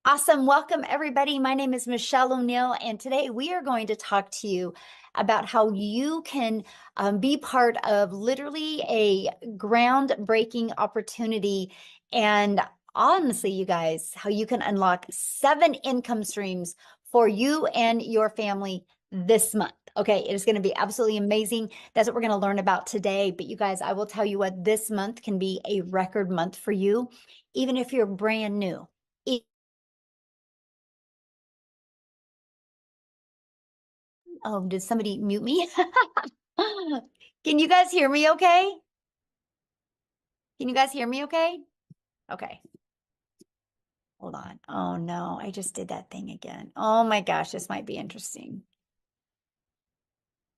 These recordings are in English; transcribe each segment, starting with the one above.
Awesome. Welcome, everybody. My name is Michelle O'Neill, and today we are going to talk to you about how you can be part of literally a groundbreaking opportunity. And honestly, you guys, how you can unlock 7 income streams for you and your family this month. Okay, it is going to be absolutely amazing. That's what we're going to learn about today. But you guys, I will tell you what, this month can be a record month for you, even if you're brand new. Oh, did somebody mute me? Can you guys hear me okay? Can you guys hear me okay? Okay. Hold on. Oh no, I just did that thing again. Oh my gosh, this might be interesting.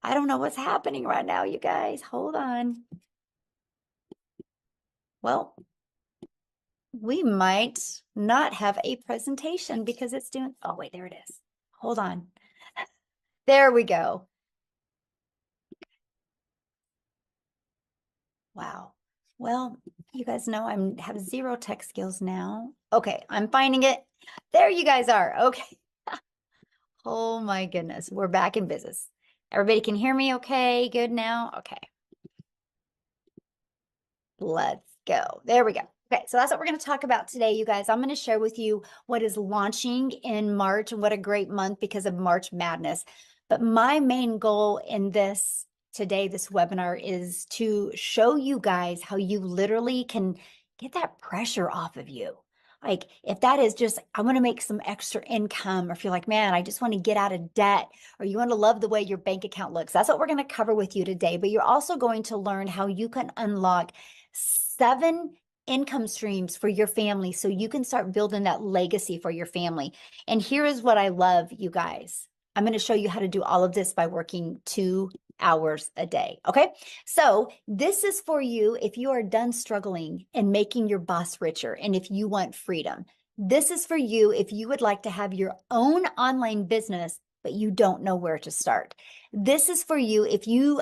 I don't know what's happening right now, you guys. Hold on. Well, we might not have a presentation because it's doing, oh wait, there it is. Hold on. There we go. Wow. Well, you guys know I have 0 tech skills now. Okay, I'm finding it. There you guys are. Okay. Oh my goodness. We're back in business. Everybody can hear me okay? Good now? Okay. Let's go. There we go. Okay, so that's what we're going to talk about today, you guys. I'm going to share with you what is launching in March, and what a great month because of March Madness. But my main goal in this today, this webinar, is to show you guys how you literally can get that pressure off of you. Like if that is just, I want to make some extra income, or if you're like, man, I just want to get out of debt, or you want to love the way your bank account looks. That's what we're going to cover with you today. But you're also going to learn how you can unlock 7 income streams for your family so you can start building that legacy for your family. And here is what I love, you guys. I'm going to show you how to do all of this by working 2 hours a day. Okay. So this is for you if you are done struggling and making your boss richer, and if you want freedom. This is for you if you would like to have your own online business, but you don't know where to start. This is for you if you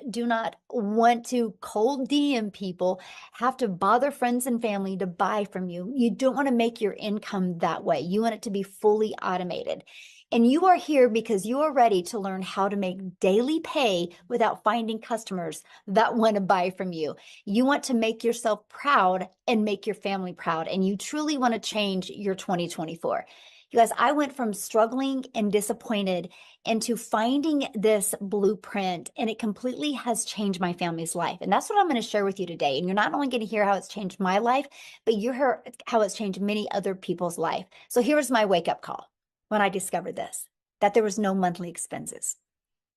do not want to cold DM people, have to bother friends and family to buy from you. You don't want to make your income that way. You want it to be fully automated. And you are here because you are ready to learn how to make daily pay without finding customers that want to buy from you. You want to make yourself proud and make your family proud, and you truly want to change your 2024. You guys, I went from struggling and disappointed into finding this blueprint, and it completely has changed my family's life. And that's what I'm going to share with you today. And you're not only going to hear how it's changed my life, but you hear how it's changed many other people's life. So here's my wake-up call when I discovered this, that there was no monthly expenses,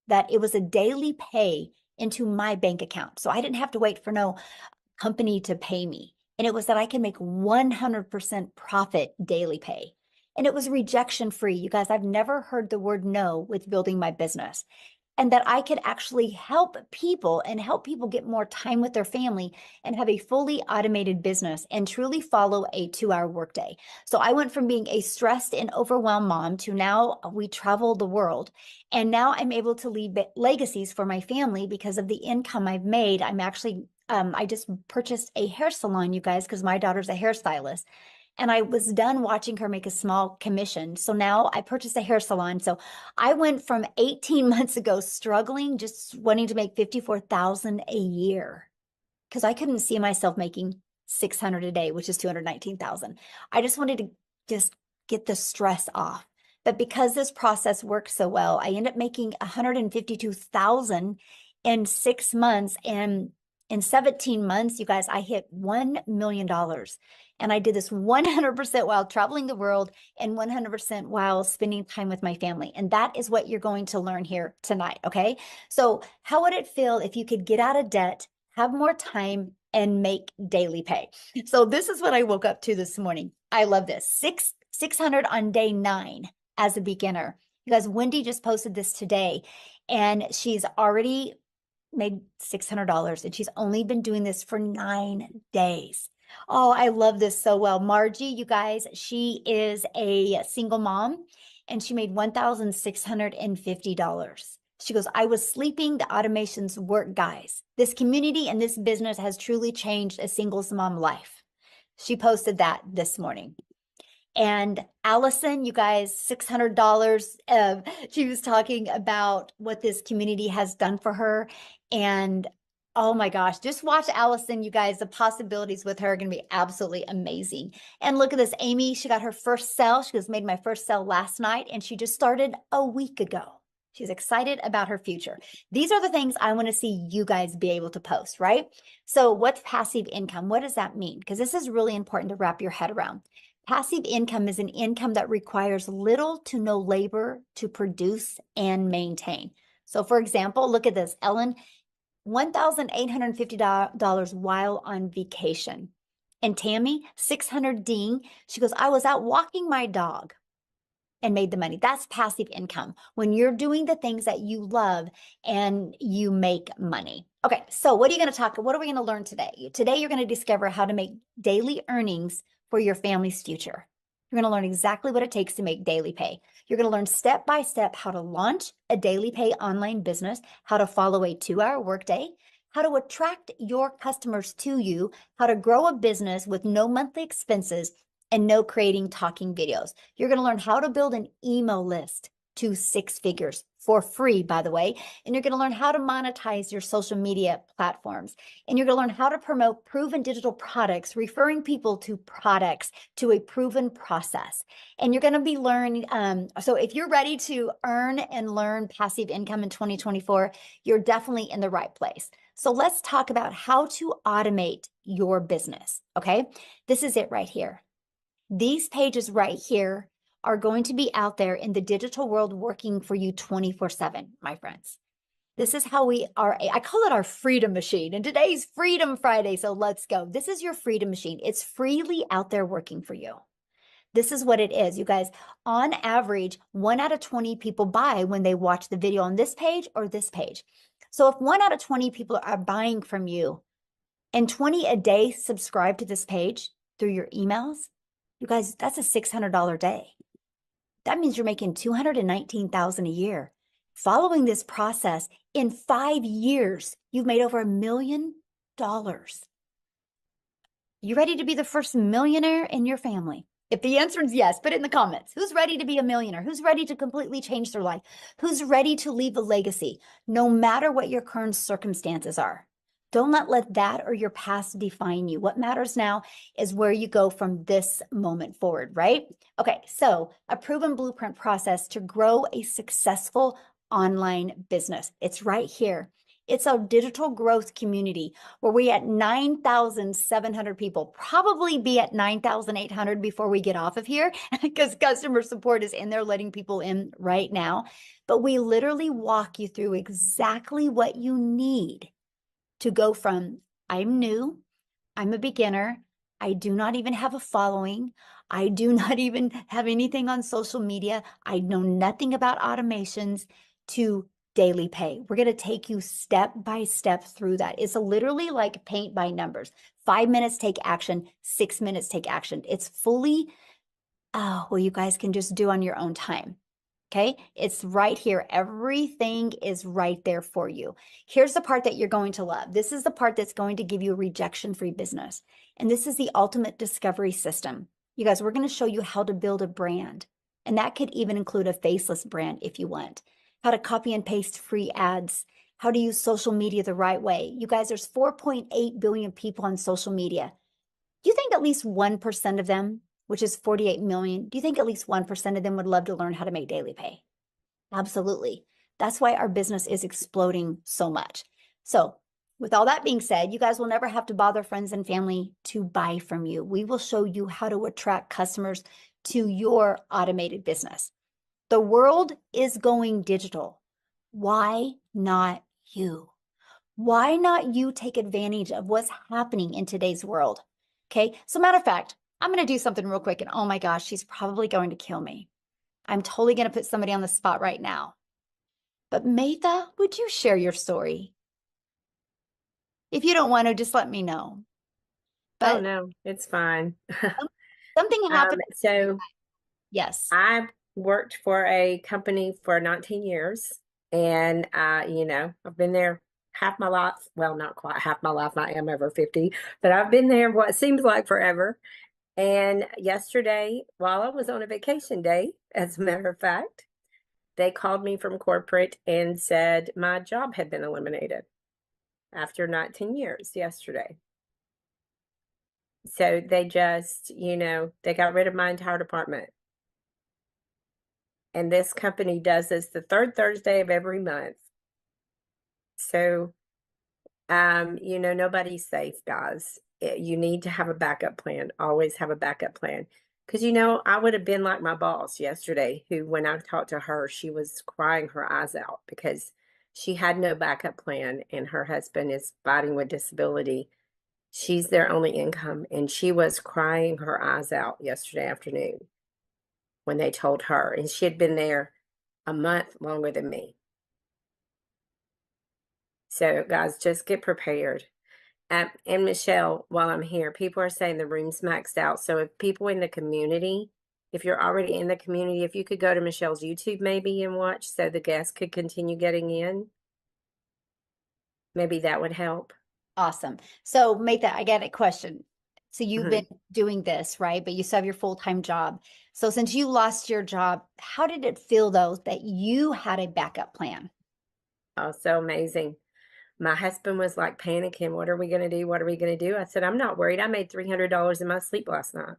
that it was a daily pay into my bank account. So I didn't have to wait for no company to pay me. And it was that I can make 100% profit daily pay. And it was rejection free. You guys, I've never heard the word no with building my business. And that I could actually help people and help people get more time with their family and have a fully automated business and truly follow a 2-hour workday. So I went from being a stressed and overwhelmed mom to now we travel the world. And now I'm able to leave legacies for my family because of the income I've made. I'm actually I just purchased a hair salon, you guys, because my daughter's a hairstylist. And I was done watching her make a small commission. So now I purchased a hair salon. So I went from 18 months ago struggling, just wanting to make 54,000 a year because I couldn't see myself making 600 a day, which is 219,000. I just wanted to just get the stress off. But because this process worked so well, I ended up making 152,000 in 6 months. And in 17 months, you guys, I hit $1 million. And I did this 100% while traveling the world and 100% while spending time with my family. And that is what you're going to learn here tonight, okay? So how would it feel if you could get out of debt, have more time, and make daily pay? So this is what I woke up to this morning. I love this. 600 on day 9 as a beginner. You guys, Wendy just posted this today, and she's already made $600, and she's only been doing this for 9 days. Oh, I love this so well. Margie, you guys, she is a single mom, and she made $1,650. She goes, I was sleeping, the automations work, guys. This community and this business has truly changed a singles mom life. She posted that this morning. And Allison, you guys, $600. She was talking about what this community has done for her. And oh my gosh, just watch Allison, you guys. The possibilities with her are going to be absolutely amazing. And look at this, Amy, she got her first sale. She was made my first sale last night, and she just started a week ago. She's excited about her future. These are the things I want to see you guys be able to post, right? So what's passive income? What does that mean? Because this is really important to wrap your head around. Passive income is an income that requires little to no labor to produce and maintain. So for example, look at this, Ellen, $1,850 while on vacation. And Tammy, 600 ding. She goes, I was out walking my dog and made the money. That's passive income when you're doing the things that you love and you make money. Okay, so what are we going to learn today? Today, you're going to discover how to make daily earnings for your family's future. You're going to learn exactly what it takes to make daily pay. You're going to learn step by step how to launch a daily pay online business, how to follow a 2-hour workday, how to attract your customers to you, how to grow a business with no monthly expenses, and no creating talking videos. You're going to learn how to build an email list to 6 figures for free, by the way. And you're going to learn how to monetize your social media platforms. And you're going to learn how to promote proven digital products, referring people to products to a proven process. And you're going to be learning. So if you're ready to earn and learn passive income in 2024, you're definitely in the right place. So let's talk about how to automate your business. Okay. This is it right here. These pages right here are going to be out there in the digital world working for you 24/7, my friends. This is how we are. I call it our freedom machine. And today's Freedom Friday. So let's go. This is your freedom machine. It's freely out there working for you. This is what it is. You guys, on average, 1 out of 20 people buy when they watch the video on this page or this page. So if 1 out of 20 people are buying from you and 20 a day subscribe to this page through your emails, you guys, that's a $600 day. That means you're making $219,000 a year. Following this process, in 5 years, you've made over $1 million. You ready to be the first millionaire in your family? If the answer is yes, put it in the comments. Who's ready to be a millionaire? Who's ready to completely change their life? Who's ready to leave a legacy, no matter what your current circumstances are? Don't let that or your past define you. What matters now is where you go from this moment forward, right? Okay, so a proven blueprint process to grow a successful online business. It's right here. It's a digital growth community where we at 9,700 people, probably be at 9,800 before we get off of here because customer support is in there letting people in right now. But we literally walk you through exactly what you need to go from I'm new, I'm a beginner, I do not even have a following, I do not even have anything on social media, I know nothing about automations, to daily pay. We're going to take you step by step through that. It's literally like paint by numbers. 5 minutes, take action. 6 minutes, take action. It's fully, well, you guys can just do on your own time. Okay, it's right here. Everything is right there for you. Here's the part that you're going to love. This is the part that's going to give you a rejection-free business. And this is the ultimate discovery system. You guys, we're going to show you how to build a brand. And that could even include a faceless brand if you want. How to copy and paste free ads. How to use social media the right way. You guys, there's 4.8 billion people on social media. Do you think at least 1% of them, which is 48 million, do you think at least 1% of them would love to learn how to make daily pay? Absolutely. That's why our business is exploding so much. So with all that being said, you guys will never have to bother friends and family to buy from you. We will show you how to attract customers to your automated business. The world is going digital. Why not you? Why not you take advantage of what's happening in today's world? Okay, so matter of fact, I'm going to do something real quick, and oh my gosh, she's probably going to kill me. I'm totally going to put somebody on the spot right now. But Maytha, would you share your story? If you don't want to, just let me know. Oh But no, it's fine. something happened. So Yes. I worked for a company for 19 years, and I've been there half my life. Well, not quite half my life. I am over 50, but I've been there what seems like forever. And yesterday, while I was on a vacation day, as a matter of fact, they called me from corporate and said my job had been eliminated after 19 years yesterday. So they just, they got rid of my entire department. And this company does this the third Thursday of every month. So, nobody's safe, guys. You need to have a backup plan. Always have a backup plan. Because, I would have been like my boss yesterday, who, when I talked to her, she was crying her eyes out because she had no backup plan and her husband is fighting with disability. She's their only income, and she was crying her eyes out yesterday afternoon when they told her. And she had been there a month longer than me. So, guys, just get prepared. And Michelle, while I'm here, people are saying the room's maxed out. So if people in the community, if you're already in the community, if you could go to Michelle's YouTube maybe and watch so the guests could continue getting in, maybe that would help. Awesome. So make that, I get a question. So you've been Mhm. doing this, right? But you still have your full-time job. So since you lost your job, how did it feel though that you had a backup plan? Oh, so amazing. My husband was like panicking. What are we going to do? What are we going to do? I said, I'm not worried. I made $300 in my sleep last night.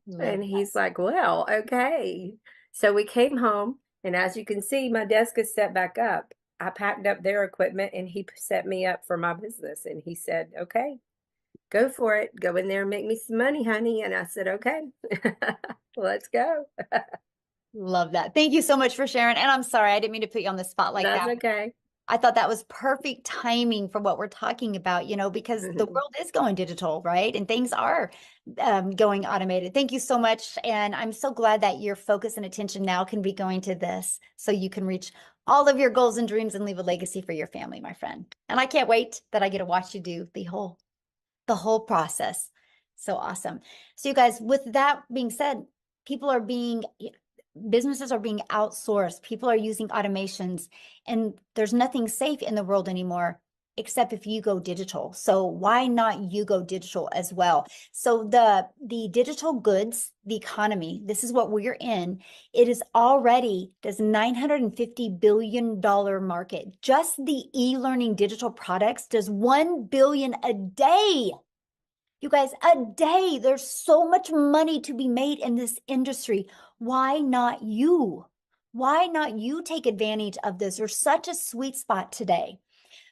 Love And that. he's like, well, okay. So we came home, and as you can see, my desk is set back up. I packed up their equipment, and he set me up for my business. And he said, okay, go for it. Go in there and make me some money, honey. And I said, okay, let's go. Love that. Thank you so much for sharing. And I'm sorry, I didn't mean to put you on the spot like That's that. okay. I thought that was perfect timing for what we're talking about, because the Mhm. world is going digital, right? And things are going automated. Thank you so much. And I'm so glad that your focus and attention now can be going to this so you can reach all of your goals and dreams and leave a legacy for your family, my friend. And I can't wait that I get to watch you do the whole process. So awesome. So you guys, with that being said, people are being businesses are being outsourced. People are using automations, and there's nothing safe in the world anymore except if you go digital. So why not you go digital as well? So the digital goods, the economy, this is what we're in. It is already this $950 billion market. Just the e-learning digital products does 1 billion a day. You guys, a day. There's so much money to be made in this industry. Why not you? Why not you take advantage of this? There's such a sweet spot today.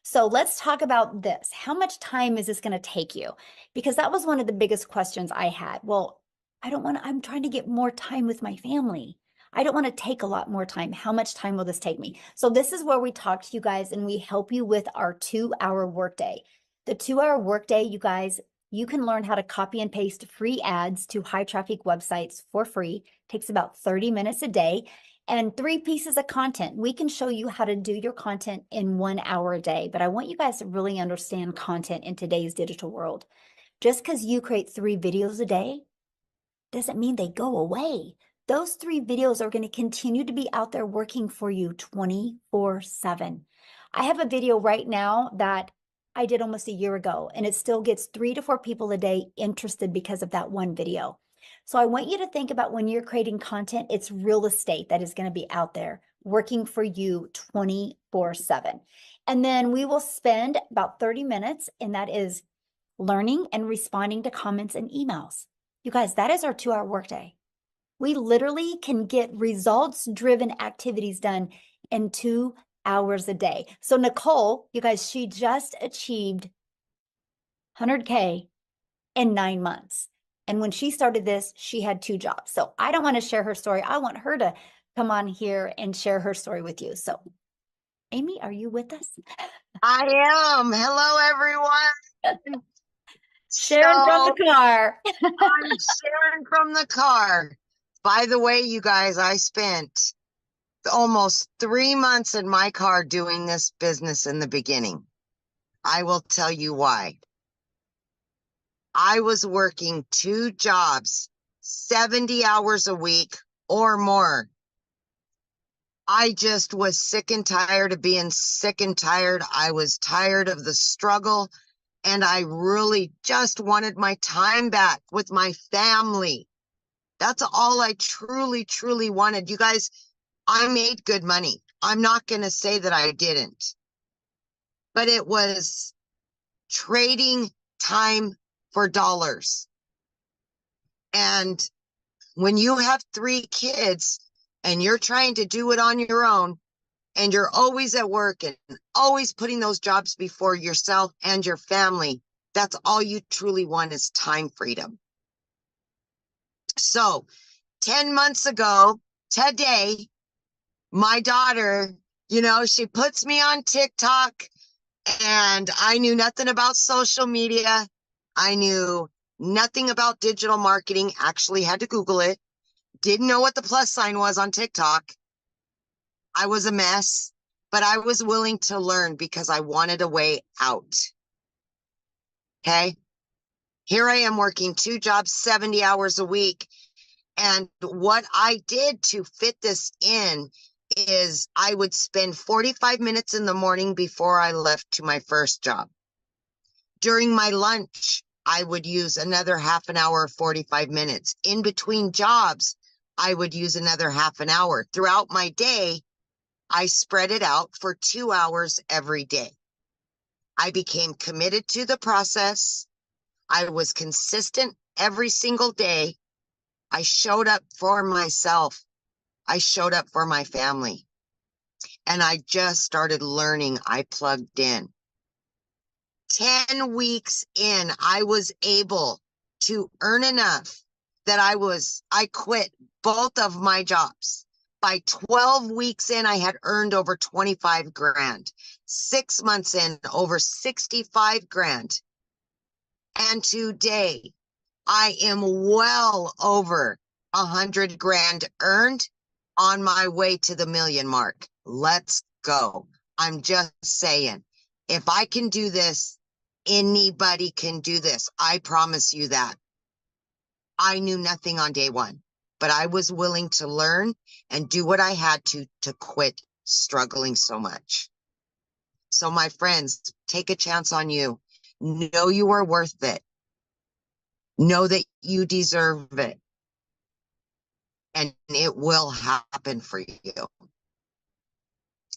So let's talk about this. How much time is this going to take you? Because that was one of the biggest questions I had. Well, I'm trying to get more time with my family. I don't want to take a lot more time. How much time will this take me? So this is where we talk to you guys and we help you with our 2-hour workday. The 2-hour workday, you guys, you can learn how to copy and paste free ads to high traffic websites for free. Takes about 30 minutes a day and 3 pieces of content. We can show you how to do your content in 1 hour a day, but I want you guys to really understand content in today's digital world. Just because you create 3 videos a day doesn't mean they go away. Those 3 videos are going to continue to be out there working for you 24/7. I have a video right now that I did almost a year ago, and it still gets 3 to 4 people a day interested because of that one video. So I want you to think about when you're creating content, it's real estate that is going to be out there working for you 24/7. And then we will spend about 30 minutes, and that is learning and responding to comments and emails. You guys, that is our 2-hour workday. We literally can get results-driven activities done in 2 hours a day. So Nicole, you guys, she just achieved 100K in 9 months. And when she started this, she had 2 jobs. So I don't want to share her story. I want her to come on here and share her story with you. So Amy, are you with us? I am. Hello, everyone. Sharon from the So car. I'm Sharon from the car. By the way, you guys, I spent almost 3 months in my car doing this business in the beginning. I will tell you why. I was working 2 jobs, 70 hours a week or more. I just was sick and tired of being sick and tired. I was tired of the struggle, and I really just wanted my time back with my family. That's all I truly, truly wanted. You guys, I made good money. I'm not going to say that I didn't, but it was trading time for dollars. And when you have 3 kids and you're trying to do it on your own, and you're always at work and always putting those jobs before yourself and your family, that's all you truly want is time freedom. So 10 months ago today, my daughter, she puts me on TikTok, and I knew nothing about social media. I knew nothing about digital marketing, actually had to Google it. Didn't know what the plus sign was on TikTok. I was a mess, but I was willing to learn because I wanted a way out. Okay. Here I am working 2 jobs, 70 hours a week. And what I did to fit this in is I would spend 45 minutes in the morning before I left to my first job. During my lunch, I would use another half an hour, 45 minutes. In between jobs, I would use another half an hour. Throughout my day, I spread it out for 2 hours every day. I became committed to the process. I was consistent every single day. I showed up for myself. I showed up for my family. And I just started learning. I plugged in. 10 weeks in, I was able to earn enough that I quit both of my jobs. By 12 weeks in, I had earned over 25 grand. 6 months in, over 65 grand. And today, I am well over 100 grand earned, on my way to the million mark. Let's go. I'm just saying, if I can do this, anybody can do this. I promise you that. I knew nothing on day one, but I was willing to learn and do what I had to quit struggling so much. So my friends, take a chance on you. Know you are worth it. Know that you deserve it. And it will happen for you.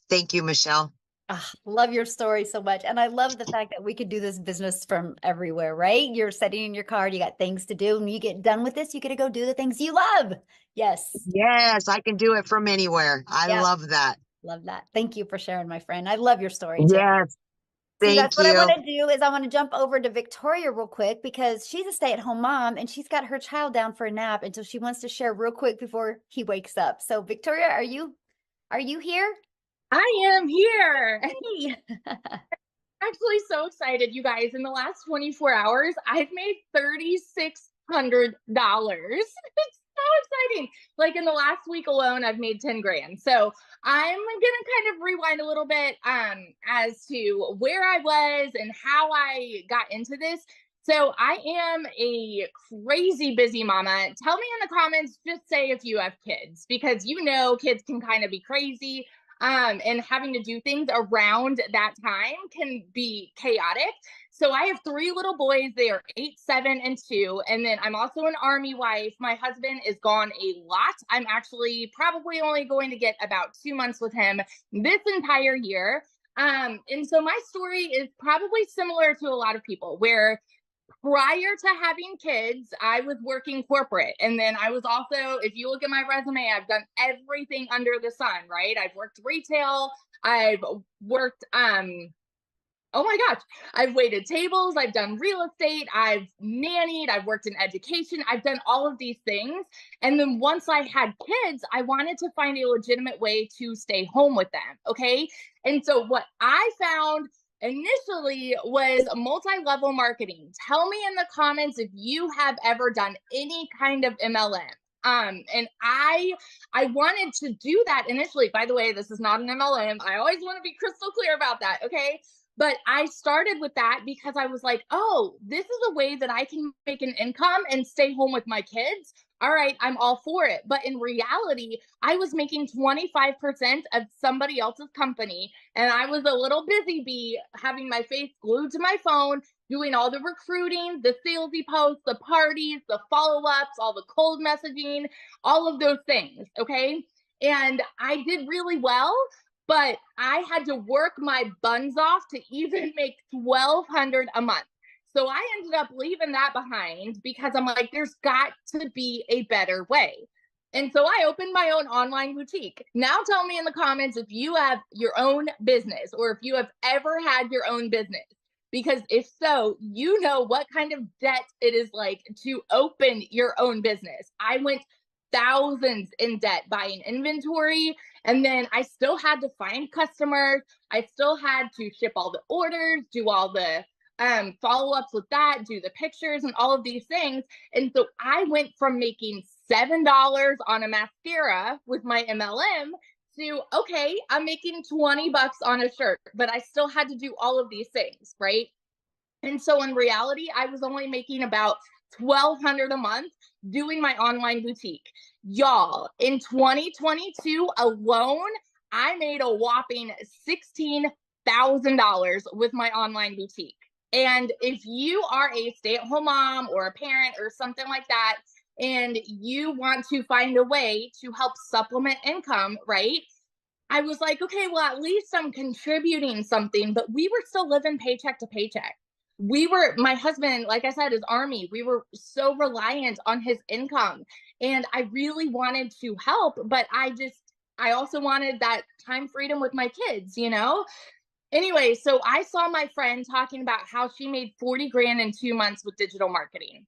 Thank you, Michelle. Ah, love your story so much. And I love the fact that we could do this business from everywhere, right? You're sitting in your car, you got things to do, and you get done with this, you get to go do the things you love. Yes. Yes, I can do it from anywhere. I Yeah. love that. Love that. Thank you for sharing, my friend. I love your story too. Yes, So you guys, thank what I you. want to do is I want to jump over to Victoria real quick because she's a stay-at-home mom and she's got her child down for a nap, and so she wants to share real quick before he wakes up. So Victoria, are you here? I am here. Hey. Actually so excited, you guys. In the last 24 hours, I've made $3,600. It's so exciting. Like in the last week alone, I've made 10 grand. So I'm gonna kind of rewind a little bit as to where I was and how I got into this. So I am a crazy busy mama. Tell me in the comments, just say if you have kids, because kids can kind of be crazy. And having to do things around that time can be chaotic. So I have 3 little boys. They are 8, 7, and 2. And then I'm also an Army wife. My husband is gone a lot. I'm actually probably only going to get about 2 months with him this entire year. And so my story is probably similar to a lot of people, where prior to having kids, I was working corporate. And then I was also, if you look at my resume, I've done everything under the sun, right? I've worked retail. I've worked, oh my gosh, I've waited tables. I've done real estate. I've nannied. I've worked in education. I've done all of these things. And then once I had kids, I wanted to find a legitimate way to stay home with them. Okay. And so what I found initially was multi-level marketing. Tell me in the comments if you have ever done any kind of MLM. And I wanted to do that initially. By the way, this is not an MLM. I always want to be crystal clear about that. Okay. But I started with that because I was like, oh, this is a way that I can make an income and stay home with my kids. all right, I'm all for it. But in reality, I was making 25% of somebody else's company. And I was a little busy bee having my face glued to my phone, doing all the recruiting, the salesy posts, the parties, the follow-ups, all the cold messaging, all of those things. Okay. And I did really well, but I had to work my buns off to even make $1,200 a month. So I ended up leaving that behind because I'm like, there's got to be a better way. And so I opened my own online boutique. Now tell me in the comments if you have your own business or if you have ever had your own business. Because if so, you know what kind of debt it is like to open your own business. I went thousands in debt buying inventory, and then I still had to find customers. I still had to ship all the orders, do all the follow-ups with that, do the pictures and all of these things. And so I went from making $7 on a mascara with my MLM to, okay, I'm making 20 bucks on a shirt, but I still had to do all of these things, right? And so in reality, I was only making about $1,200 a month doing my online boutique. Y'all, in 2022 alone, I made a whopping $16,000 with my online boutique. And if you are a stay-at-home mom or a parent or something like that, and you want to find a way to help supplement income, right? I was like, okay, well, at least I'm contributing something, but we were still living paycheck to paycheck. My husband, like I said, is Army. We were so reliant on his income. And I really wanted to help, but I also wanted that time freedom with my kids, you know? Anyway, so I saw my friend talking about how she made 40 grand in 2 months with digital marketing.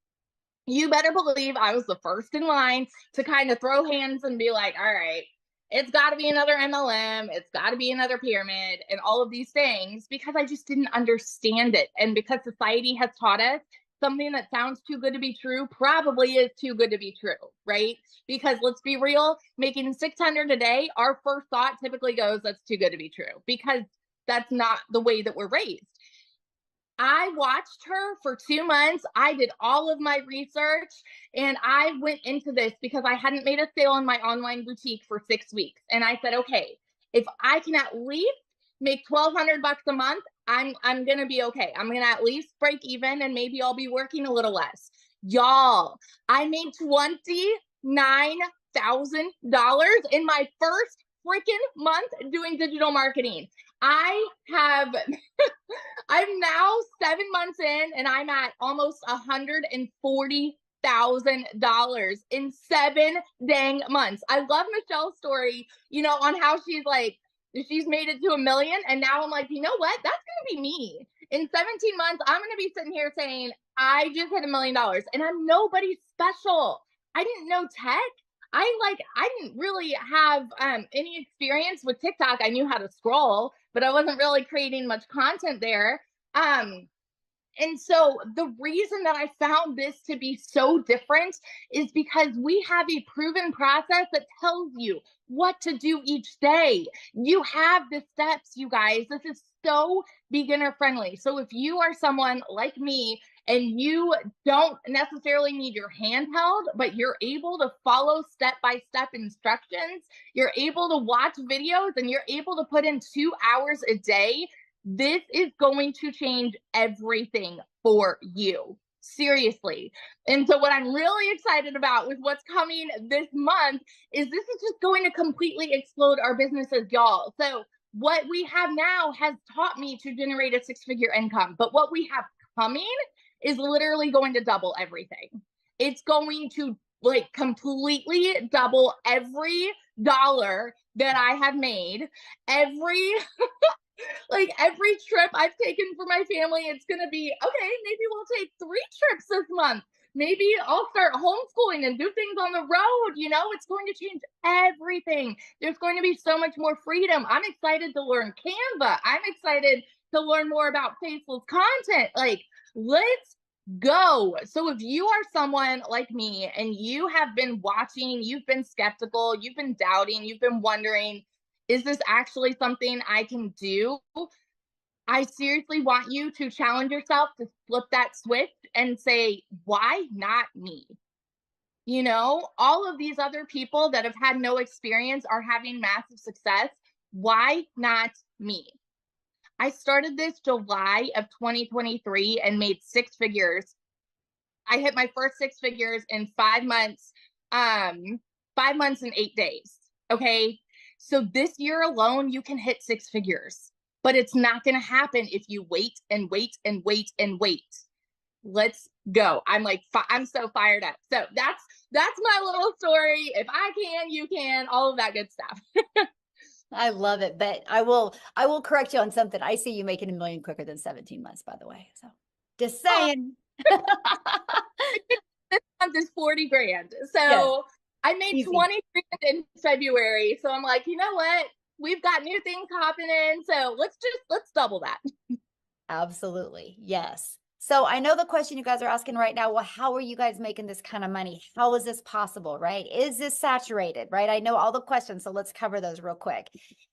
You better believe I was the first in line to kind of throw hands and be like, all right, it's got to be another MLM. It's got to be another pyramid and all of these things because I just didn't understand it. And because society has taught us something that sounds too good to be true probably is too good to be true, right? Because let's be real, making 600 a day, our first thought typically goes, that's too good to be true because that's not the way that we're raised. I watched her for 2 months. I did all of my research and I went into this because I hadn't made a sale in my online boutique for 6 weeks. And I said, okay, if I can at least make 1,200 bucks a month, I'm going to be okay. I'm going to at least break even and maybe I'll be working a little less. Y'all, I made $29,000 in my first freaking month doing digital marketing. I'm now 7 months in and I'm at almost $140,000 in 7 dang months. I love Michelle's story, on how she's like, she's made it to $1 million. And now I'm like, you know what? That's going to be me. In 17 months, I'm going to be sitting here saying, I just hit $1 million and I'm nobody special. I didn't know tech. I didn't really have any experience with TikTok. I knew how to scroll, but I wasn't really creating much content there. And so the reason that I found this to be so different is because we have a proven process that tells you what to do each day. You have the steps, you guys. This is so beginner friendly. So if you are someone like me and you don't necessarily need your hand held, but you're able to follow step-by-step instructions, you're able to watch videos, and you're able to put in 2 hours a day, this is going to change everything for you. Seriously. And so what I'm really excited about with what's coming this month is this is just going to completely explode our businesses, y'all. So what we have now has taught me to generate a 6-figure income, but what we have coming is literally going to double everything. It's going to completely double every dollar that I have made, every trip I've taken for my family. It's going to be, okay, maybe we'll take 3 trips this month. Maybe I'll start homeschooling and do things on the road. It's going to change everything. There's going to be so much more freedom. I'm excited to learn Canva. I'm excited to learn more about faceless content. Let's go. So if you are someone like me and you have been watching, you've been skeptical, you've been doubting, you've been wondering, is this actually something I can do? I seriously want you to challenge yourself to flip that switch and say, why not me? You know, all of these other people that have had no experience are having massive success. Why not me? I started this July of 2023 and made six figures. I hit my first six figures in 5 months, 5 months and 8 days. Okay. So this year alone, you can hit six figures, but it's not going to happen if you wait and wait and wait and wait. Let's go. I'm like, I'm so fired up. So that's my little story. If I can, you can, all of that good stuff. I love it, but I will correct you on something. I see you making $1 million quicker than 17 months, by the way. So just saying. This month is 40 grand. So Yes, I made easy. 20 grand in February. So I'm like, you know what? We've got new things hopping in. So let's double that. Absolutely. Yes. So I know the question you guys are asking right now, well, how are you guys making this kind of money? How is this possible, right? Is this saturated, right? I know all the questions, so let's cover those real quick.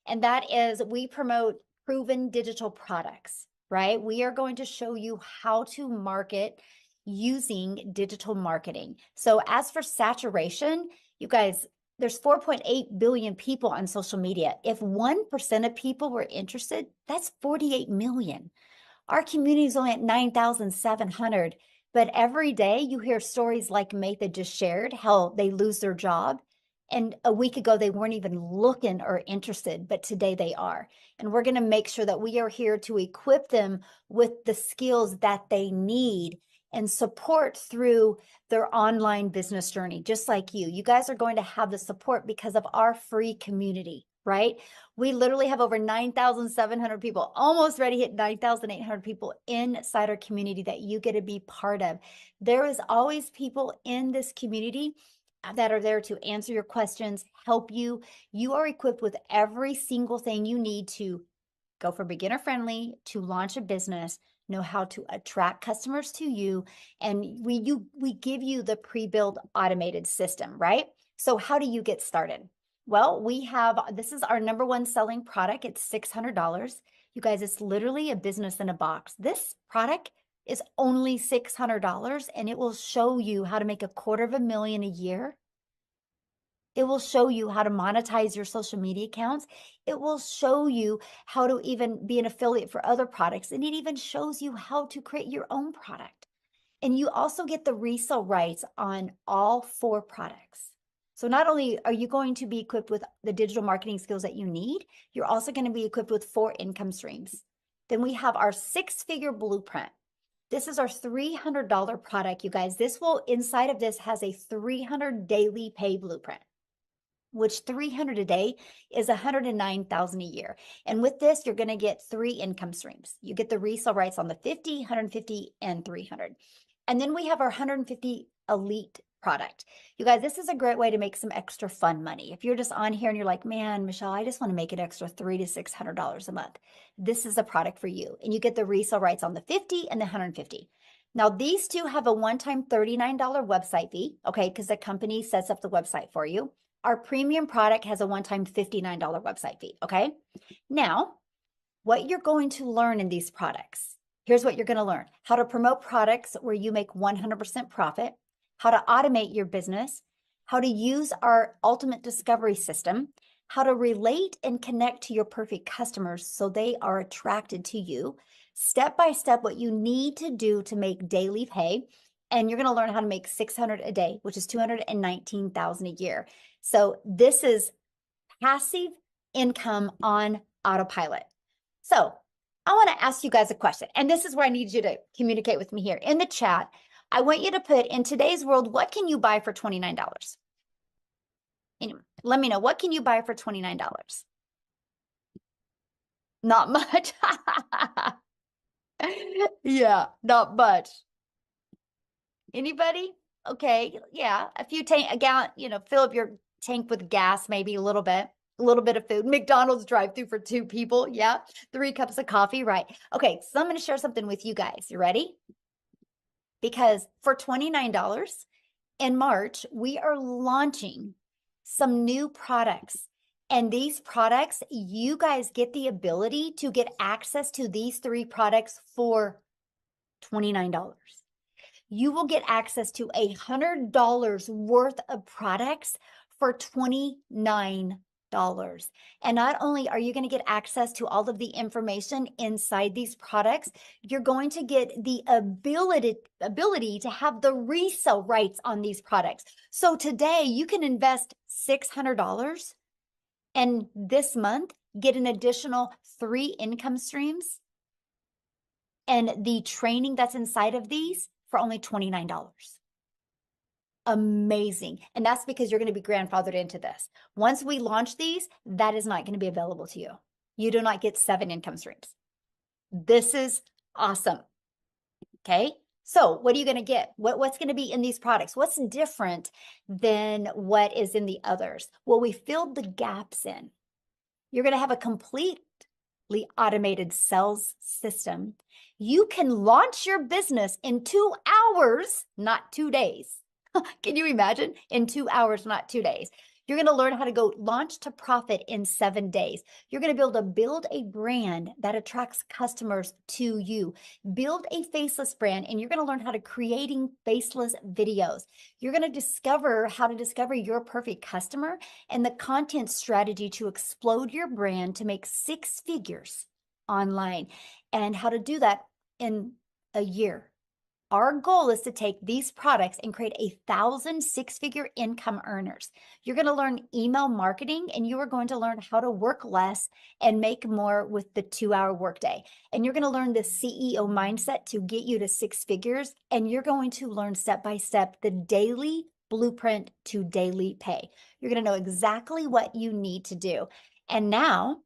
And that is, we promote proven digital products, right? We are going to show you how to market using digital marketing. So as for saturation, you guys, there's 4.8 billion people on social media. If 1% of people were interested, that's 48 million. Our community is only at 9,700, but every day you hear stories like Matha just shared, how they lose their job. And a week ago, they weren't even looking or interested, but today they are. And we're going to make sure that we are here to equip them with the skills that they need and support through their online business journey, just like you. You guys are going to have the support because of our free community, right? We literally have over 9,700 people, almost ready to hit 9,800 people inside our community that you get to be part of. There is always people in this community that are there to answer your questions, help you. You are equipped with every single thing you need to go for beginner friendly, to launch a business, know how to attract customers to you. And we give you the pre-built automated system, right? So how do you get started? Well, this is our number one selling product. It's $600. You guys, it's literally a business in a box. This product is only $600 and it will show you how to make $250,000 a year. It will show you how to monetize your social media accounts. It will show you how to even be an affiliate for other products. And it even shows you how to create your own product. And you also get the resale rights on all 4 products. So not only are you going to be equipped with the digital marketing skills that you need, you're also going to be equipped with 4 income streams. Then we have our 6-figure blueprint. This is our $300 product, you guys. Inside of this has a 300 daily pay blueprint, which 300 a day is 109,000 a year. And with this, you're going to get 3 income streams. You get the resale rights on the 50, 150, and 300. And then we have our 150 elite product. You guys, this is a great way to make some extra fun money. If you're just on here and you're like, man, Michelle, I just want to make an extra $300 to $600 a month. This is a product for you. And you get the resale rights on the 50 and the 150. Now, these two have a one-time $39 website fee, okay, because the company sets up the website for you. Our premium product has a one-time $59 website fee, okay? Now, what you're going to learn in these products, here's what you're going to learn: how to promote products where you make 100% profit, how to automate your business, how to use our ultimate discovery system, how to relate and connect to your perfect customers so they are attracted to you, step by step what you need to do to make daily pay. And you're going to learn how to make $600 a day, which is $219,000 a year. So this is passive income on autopilot. So I want to ask you guys a question, and this is where I need you to communicate with me here in the chat. I want you to put, in today's world, what can you buy for $29? Anyway, let me know, what can you buy for $29? Not much. Yeah, not much. Anybody? Okay, yeah, a gallon, fill up your tank with gas, maybe a little bit of food. McDonald's drive-through for 2 people. Yeah, 3 cups of coffee, right? Okay, so I'm going to share something with you guys. You ready? Because for $29 in March, we are launching some new products. And these products, you guys get the ability to get access to these 3 products for $29. you will get access to $100 worth of products for $29. And not only are you going to get access to all of the information inside these products, you're going to get the ability to have the resale rights on these products. So today you can invest $600 and this month get an additional 3 income streams and the training that's inside of these for only $29. Amazing. And that's because you're going to be grandfathered into this. Once we launch these, that is not going to be available to you. You do not get 7 income streams. This is awesome. Okay. So what are you going to get? What's going to be in these products? What's different than what is in the others? Well, we filled the gaps in. You're going to have a completely automated sales system. You can launch your business in 2 hours, not 2 days. Can you imagine? In 2 hours, not 2 days. You're going to learn how to go launch to profit in 7 days. You're going to be able to build a brand that attracts customers to you. Build a faceless brand, and you're going to learn how to creating faceless videos. You're going to discover how to discover your perfect customer and the content strategy to explode your brand to make 6 figures online, and how to do that in a year. Our goal is to take these products and create 1,000 6-figure income earners. You're going to learn email marketing, and you are going to learn how to work less and make more with the 2-hour workday. And you're going to learn the CEO mindset to get you to 6 figures. And you're going to learn step by step the daily blueprint to daily pay. You're going to know exactly what you need to do. And now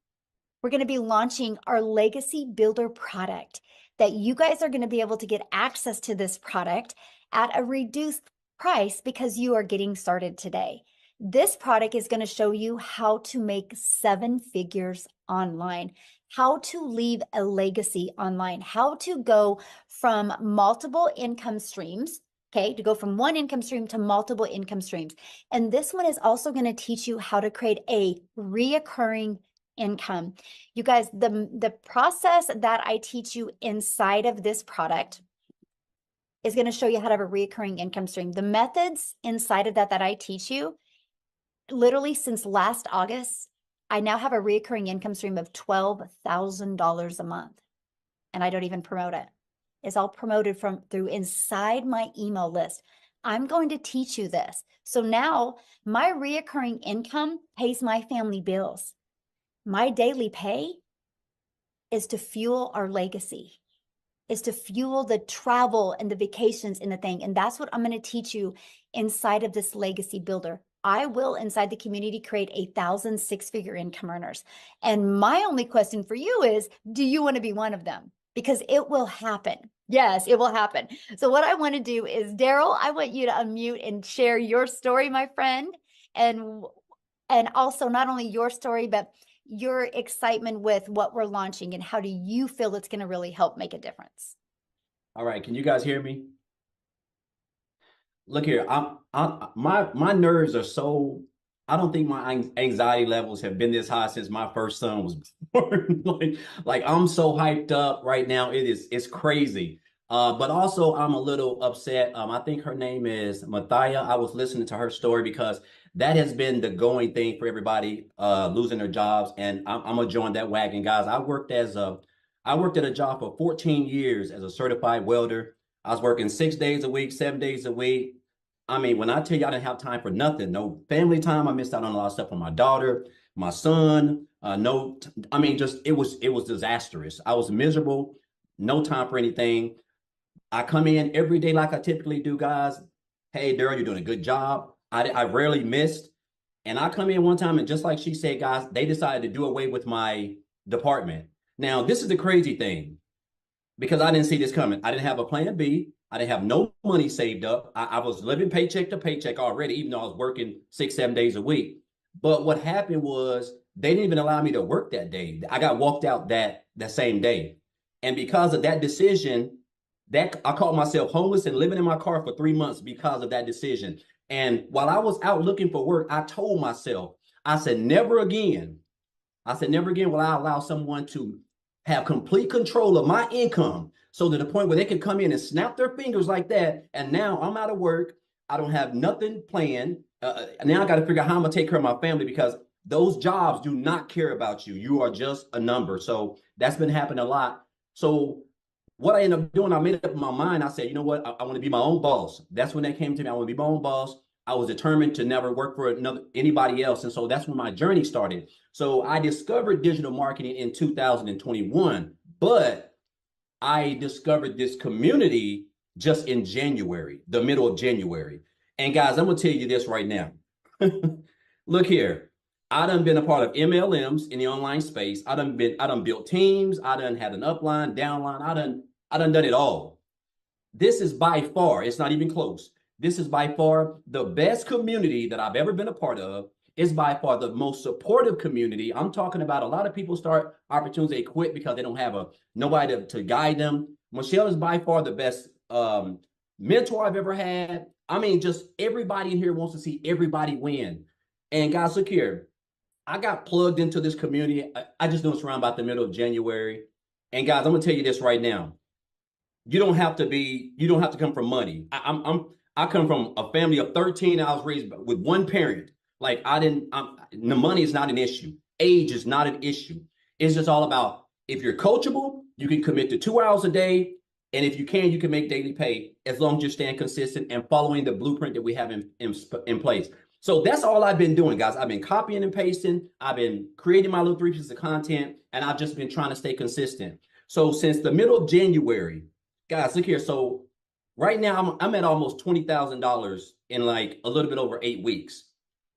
we're going to be launching our Legacy Builder product that you guys are going to be able to get access to this product at a reduced price because you are getting started today. This product is going to show you how to make 7 figures online, how to leave a legacy online, how to go from multiple income streams, okay, to go from 1 income stream to multiple income streams. And this one is also going to teach you how to create a reoccurring income. You guys, the process that I teach you inside of this product is going to show you how to have a recurring income stream. The methods inside of that I teach you, literally since last August, I now have a recurring income stream of $12,000 a month, and I don't even promote it. It's all promoted through inside my email list. I'm going to teach you this. So now my recurring income pays my family bills. My daily pay is to fuel our legacy, is to fuel the travel and the vacations and the thing. And that's what I'm going to teach you inside of this Legacy Builder. I will, inside the community, create 1,000 6-figure income earners. And my only question for you is, do you want to be one of them? Because it will happen. Yes, it will happen. So what I want to do is, Daryl, I want you to unmute and share your story, my friend. And also not only your story, but your excitement with what we're launching, and how do you feel it's going to really help make a difference? All right, can you guys hear me? Look here, my nerves are so, I don't think my anxiety levels have been this high since my first son was born. like I'm so hyped up right now. It's crazy. But also I'm a little upset. I think her name is Mathia. I was listening to her story because that has been the going thing for everybody losing their jobs, and I'm gonna join that wagon, guys. I worked at a job for 14 years as a certified welder. I was working 6 days a week, 7 days a week. I mean, when I tell you I didn't have time for nothing, no family time. I missed out on a lot of stuff for my daughter, my son. Just it was disastrous. I was miserable, no time for anything. I come in every day like I typically do, guys. Hey, Daryl, you're doing a good job. I rarely missed. And I come in one time, and just like she said, guys, they decided to do away with my department. Now, this is the crazy thing, because I didn't see this coming. I didn't have a plan B. I didn't have no money saved up. I was living paycheck to paycheck already, even though I was working 6, 7 days a week. But what happened was they didn't even allow me to work that day. I got walked out that same day. And because of that decision, that I called myself homeless and living in my car for 3 months because of that decision. And while I was out looking for work, I told myself, I said, never again will I allow someone to have complete control of my income So to the point where they can come in and snap their fingers like that. And now I'm out of work. I don't have nothing planned. Now I got to figure out how I'm going to take care of my family, because those jobs do not care about you. You are just a number. So that's been happening a lot. So what I ended up doing, I made up in my mind. I said, you know what? I want to be my own boss. That's when that came to me. I want to be my own boss. I was determined to never work for anybody else. And so that's when my journey started. So I discovered digital marketing in 2021, but I discovered this community just in January, the middle of January. And guys, I'm going to tell you this right now. Look here. I done been a part of MLMs in the online space. I done built teams. I done had an upline, downline. I done it all. This is by far, it's not even close. This is by far the best community that I've ever been a part of. It's by far the most supportive community. I'm talking about a lot of people start opportunities, they quit because they don't have nobody to guide them. Michelle is by far the best mentor I've ever had. I mean, just everybody in here wants to see everybody win. And guys, look here. I got plugged into this community. I just know it's around about the middle of January. And guys, I'm gonna tell you this right now. You don't have to come from money. I come from a family of 13. I was raised with one parent. Like the money is not an issue. Age is not an issue. It's just all about, if you're coachable, you can commit to 2 hours a day. And if you can make daily pay, as long as you're staying consistent and following the blueprint that we have in place. So that's all I've been doing, guys. I've been copying and pasting. I've been creating my little 3 pieces of content, and I've just been trying to stay consistent. So since the middle of January, guys, look here. So right now I'm at almost $20,000 in like a little bit over 8 weeks.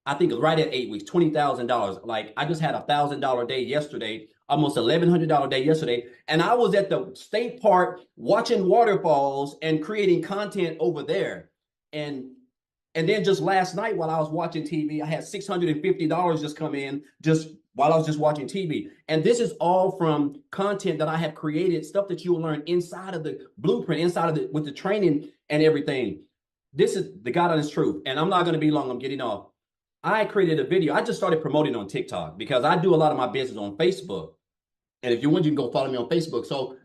I think it's right at 8 weeks, $20,000. Like, I just had $1,000 day yesterday, almost $1,100 day yesterday. And I was at the state park watching waterfalls and creating content over there. And then just last night while I was watching TV, I had $650 just come in just while I was just watching TV. And this is all from content that I have created, stuff that you will learn inside of the blueprint, with the training and everything. This is the God honest truth. And I'm not going to be long. I'm getting off. I created a video. I just started promoting on TikTok because I do a lot of my business on Facebook. And if you want, you can go follow me on Facebook. So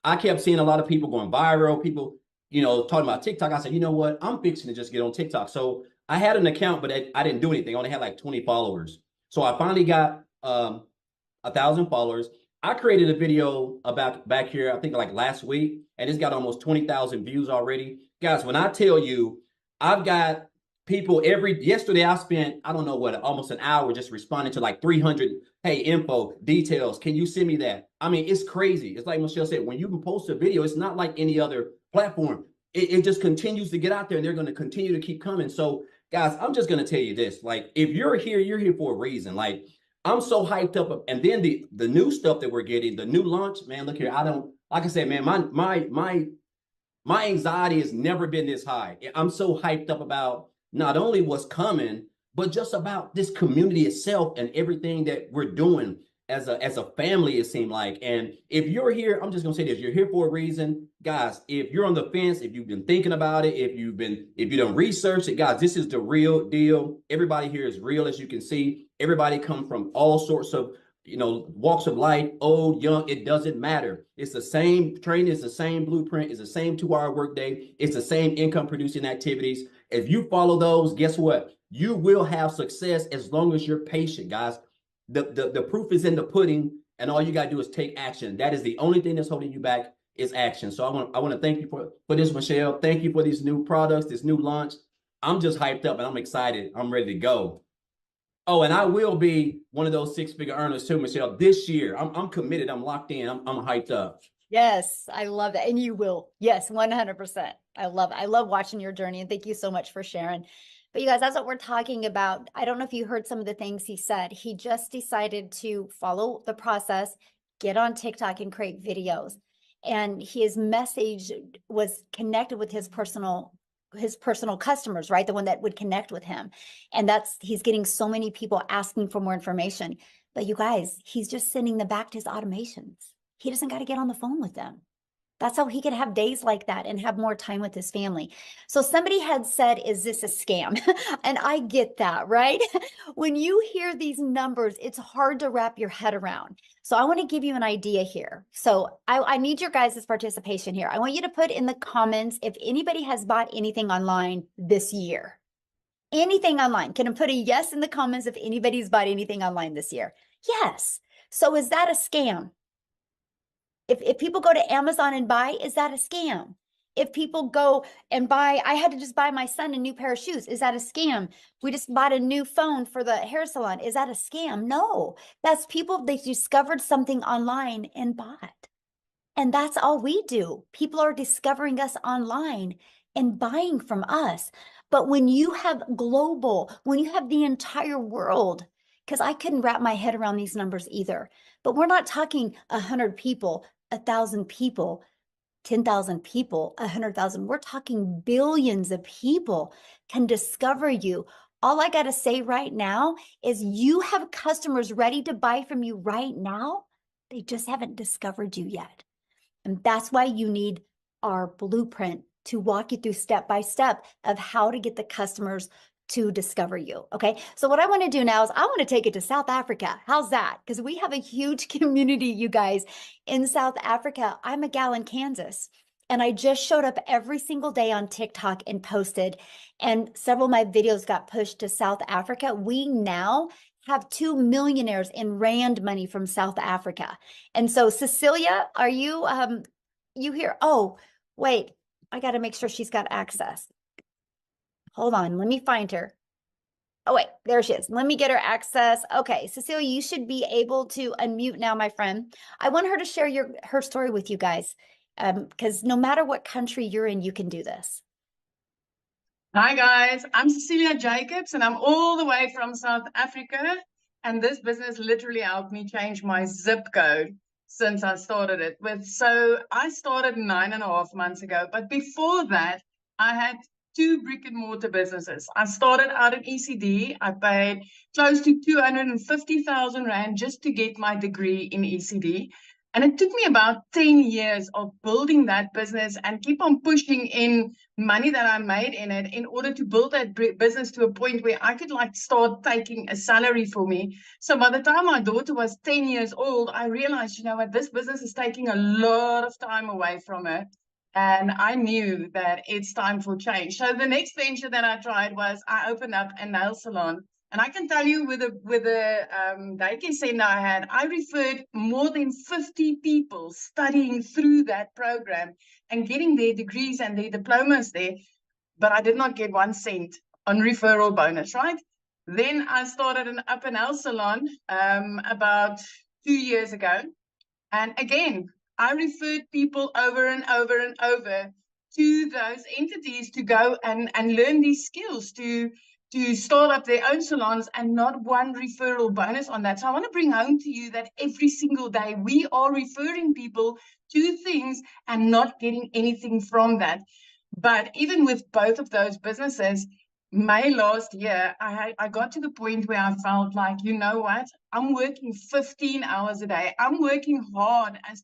I kept seeing a lot of people going viral, people, talking about TikTok. I said, you know what? I'm fixing to just get on TikTok. So I had an account, but I didn't do anything. I only had like 20 followers. So I finally got 1,000 followers. I created a video about back here, I think like last week, and it's got almost 20,000 views already. Guys, when I tell you, I've got people yesterday I spent, I don't know what, almost an hour just responding to like 300, hey, info, details. Can you send me that? I mean, it's crazy. It's like Michelle said, when you can post a video, it's not like any other platform. It just continues to get out there, and they're going to continue to keep coming. So guys, I'm just going to tell you this, like, if you're here for a reason. Like, I'm so hyped up. And then the new stuff that we're getting, the new launch, man, look here. Like I said, man, my anxiety has never been this high. I'm so hyped up about not only what's coming, but just about this community itself and everything that we're doing as a family, it seemed like. And if you're here, I'm just gonna say this, you're here for a reason. Guys, if you're on the fence, if you've been thinking about it, if you don't research it, guys, this is the real deal. Everybody here is real, as you can see. Everybody come from all sorts of walks of life, old, young, it doesn't matter. It's the same training, it's the same blueprint, it's the same 2-hour workday, it's the same income producing activities. If you follow those, guess what? You will have success as long as you're patient, guys. The proof is in the pudding, and all you got to do is take action. That is the only thing that's holding you back, is action. So I want to thank you for this, Michelle. Thank you for these new products, this new launch. I'm just hyped up and I'm excited. I'm ready to go. Oh, and I will be one of those 6-figure earners too, Michelle, this year. I'm committed. I'm locked in. I'm hyped up. Yes, I love that. And you will. Yes, 100%. I love it. I love watching your journey, and thank you so much for sharing. But you guys, that's what we're talking about. I don't know if you heard some of the things he said. He just decided to follow the process, get on TikTok and create videos. And his message was connected with his personal customers, right? The one that would connect with him. And he's getting so many people asking for more information. But you guys, he's just sending them back to his automations. He doesn't got to get on the phone with them. That's how he can have days like that and have more time with his family. So somebody had said, is this a scam? And I get that, right? When you hear these numbers, it's hard to wrap your head around. So I want to give you an idea here. So I need your guys' participation here. I want you to put in the comments if anybody has bought anything online this year. Anything online. Can I put a yes in the comments if anybody's bought anything online this year? Yes. So is that a scam? If people go to Amazon and buy, is that a scam? If people go and buy, I had to just buy my son a new pair of shoes. Is that a scam? We just bought a new phone for the hair salon. Is that a scam? No, that's people, they discovered something online and bought. And that's all we do. People are discovering us online and buying from us. But when you have global, when you have the entire world, because I couldn't wrap my head around these numbers either, but we're not talking 100 people, 1,000 people, 10,000 people, 100,000. We're talking billions of people can discover you. All I got to say right now is you have customers ready to buy from you right now. They just haven't discovered you yet. And that's why you need our blueprint to walk you through step by step of how to get the customers to discover you. Okay. So what I want to do now is I want to take it to South Africa. How's that? Because we have a huge community, you guys, in South Africa. I'm a gal in Kansas. And I just showed up every single day on TikTok and posted, and several of my videos got pushed to South Africa. We now have 2 millionaires in Rand money from South Africa. And so Cecilia, are you you here? Oh, wait, I got to make sure she's got access. Hold on, let me find her. Oh, wait, there she is. Let me get her access. Okay, Cecilia, you should be able to unmute now, my friend. I want her to share her story with you guys, because no matter what country you're in, you can do this. Hi guys, I'm Cecilia Jacobs and I'm all the way from South Africa, and this business literally helped me change my zip code since I started it with. So I started 9.5 months ago, but before that I had 2 brick and mortar businesses. I started out at ECD. I paid close to 250,000 Rand just to get my degree in ECD. And it took me about 10 years of building that business and keep on pushing in money that I made in it in order to build that business to a point where I could like start taking a salary for me. So by the time my daughter was 10 years old, I realized, you know what, this business is taking a lot of time away from her. And I knew that it's time for change. So the next venture that I tried was I opened up a nail salon. And I can tell you with the daycare center I had, I referred more than 50 people studying through that program and getting their degrees and their diplomas there. But I did not get 1 cent on referral bonus, right? Then I started an up and nail salon about 2 years ago. And again, I referred people over and over and over to those entities to go and learn these skills to start up their own salons, and not 1 referral bonus on that. So I want to bring home to you that every single day we are referring people to things and not getting anything from that. But even with both of those businesses, May last year, I got to the point where I felt like, you know what, I'm working 15 hours a day. I'm working hard as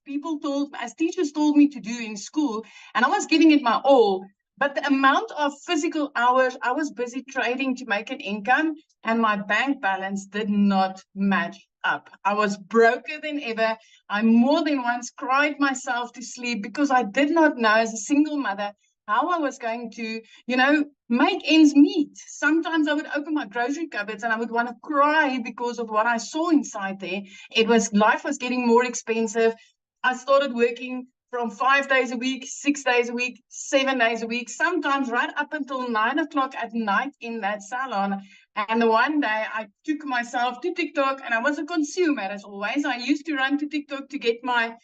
teachers told me to do in school, and I was giving it my all. But the amount of physical hours I was busy trading to make an income, and my bank balance did not match up. I was broker than ever. I more than once cried myself to sleep because I did not know, as a single mother, how I was going to, make ends meet. Sometimes I would open my grocery cupboards and I would want to cry because of what I saw inside there. Life was getting more expensive. I started working from 5 days a week, 6 days a week, 7 days a week, sometimes right up until 9 o'clock at night in that salon. And one day I took myself to TikTok, and I was a consumer as always. I used to run to TikTok to get my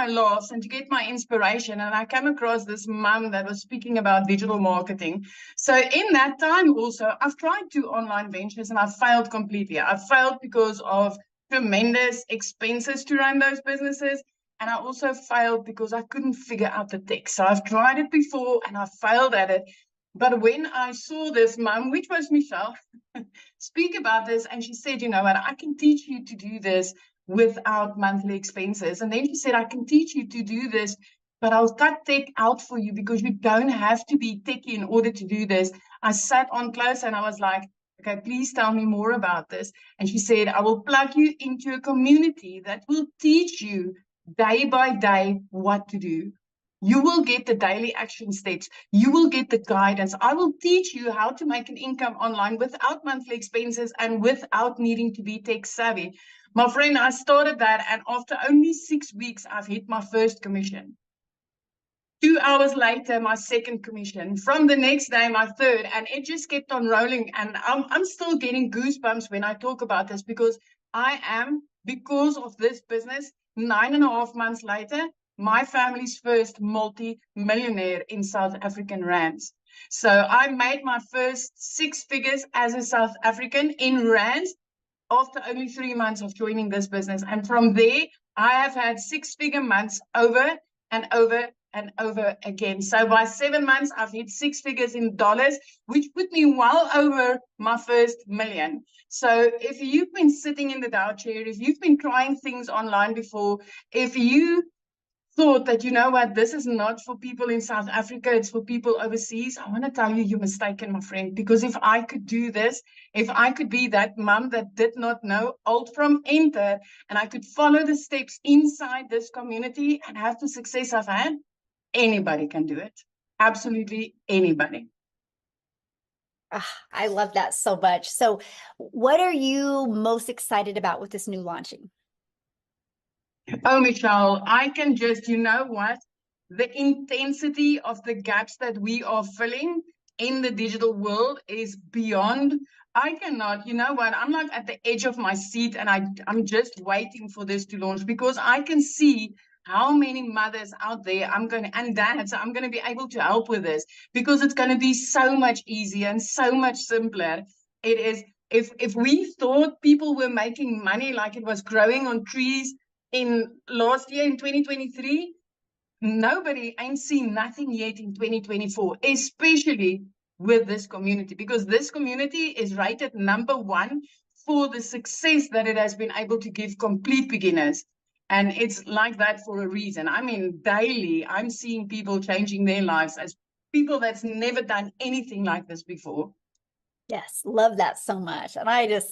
laughs and to get my inspiration. And I came across this mom that was speaking about digital marketing. So in that time also, I've tried 2 online ventures and I've failed completely. I've failed because of tremendous expenses to run those businesses. And I also failed because I couldn't figure out the tech. So I've tried it before and I failed at it. But when I saw this mom, which was Michelle, speak about this, and she said, you know what, I can teach you to do this without monthly expenses. And then she said, I can teach you to do this but I'll cut tech out for you because you don't have to be techie in order to do this. I sat on close and I was like, okay, please tell me more about this. And she said, I will plug you into a community that will teach you day by day what to do. You will get the daily action steps. You will get the guidance. I will teach you how to make an income online without monthly expenses and without needing to be tech savvy. My friend, I started that, and after only 6 weeks, I've hit my first commission. 2 hours later, my second commission. From the next day, my third, and it just kept on rolling. And I'm still getting goosebumps when I talk about this because I am, because of this business, 9.5 months later, my family's first multi-millionaire in South African rands. So I made my first 6 figures as a South African in rands after only 3 months of joining this business. And from there, I have had 6-figure months over and over and over again. So by 7 months, I've hit 6 figures in dollars, which put me well over my first million. So if you've been sitting in the Dow chair, if you've been trying things online before, if you thought that, you know what, this is not for people in South Africa, it's for people overseas, I want to tell you, you're mistaken, my friend, because if I could do this, if I could be that mom that did not know alt from enter, and I could follow the steps inside this community and have the success I've had, anybody can do it. Absolutely anybody. I love that so much. So what are you most excited about with this new launching? Oh, Michelle, I can just, you know what? The intensity of the gaps that we are filling in the digital world is beyond. I cannot, you know what? I'm like at the edge of my seat and I'm just waiting for this to launch because I can see how many mothers out there and dads, I'm going to be able to help with this because it's going to be so much easier and so much simpler. It is. If we thought people were making money like it was growing on trees in last year in 2023, nobody ain't seen nothing yet in 2024, especially with this community, because this community is rated #1 for the success that it has been able to give complete beginners. And it's like that for a reason. I mean, daily, I'm seeing people changing their lives as people that's never done anything like this before. Yes, love that so much. And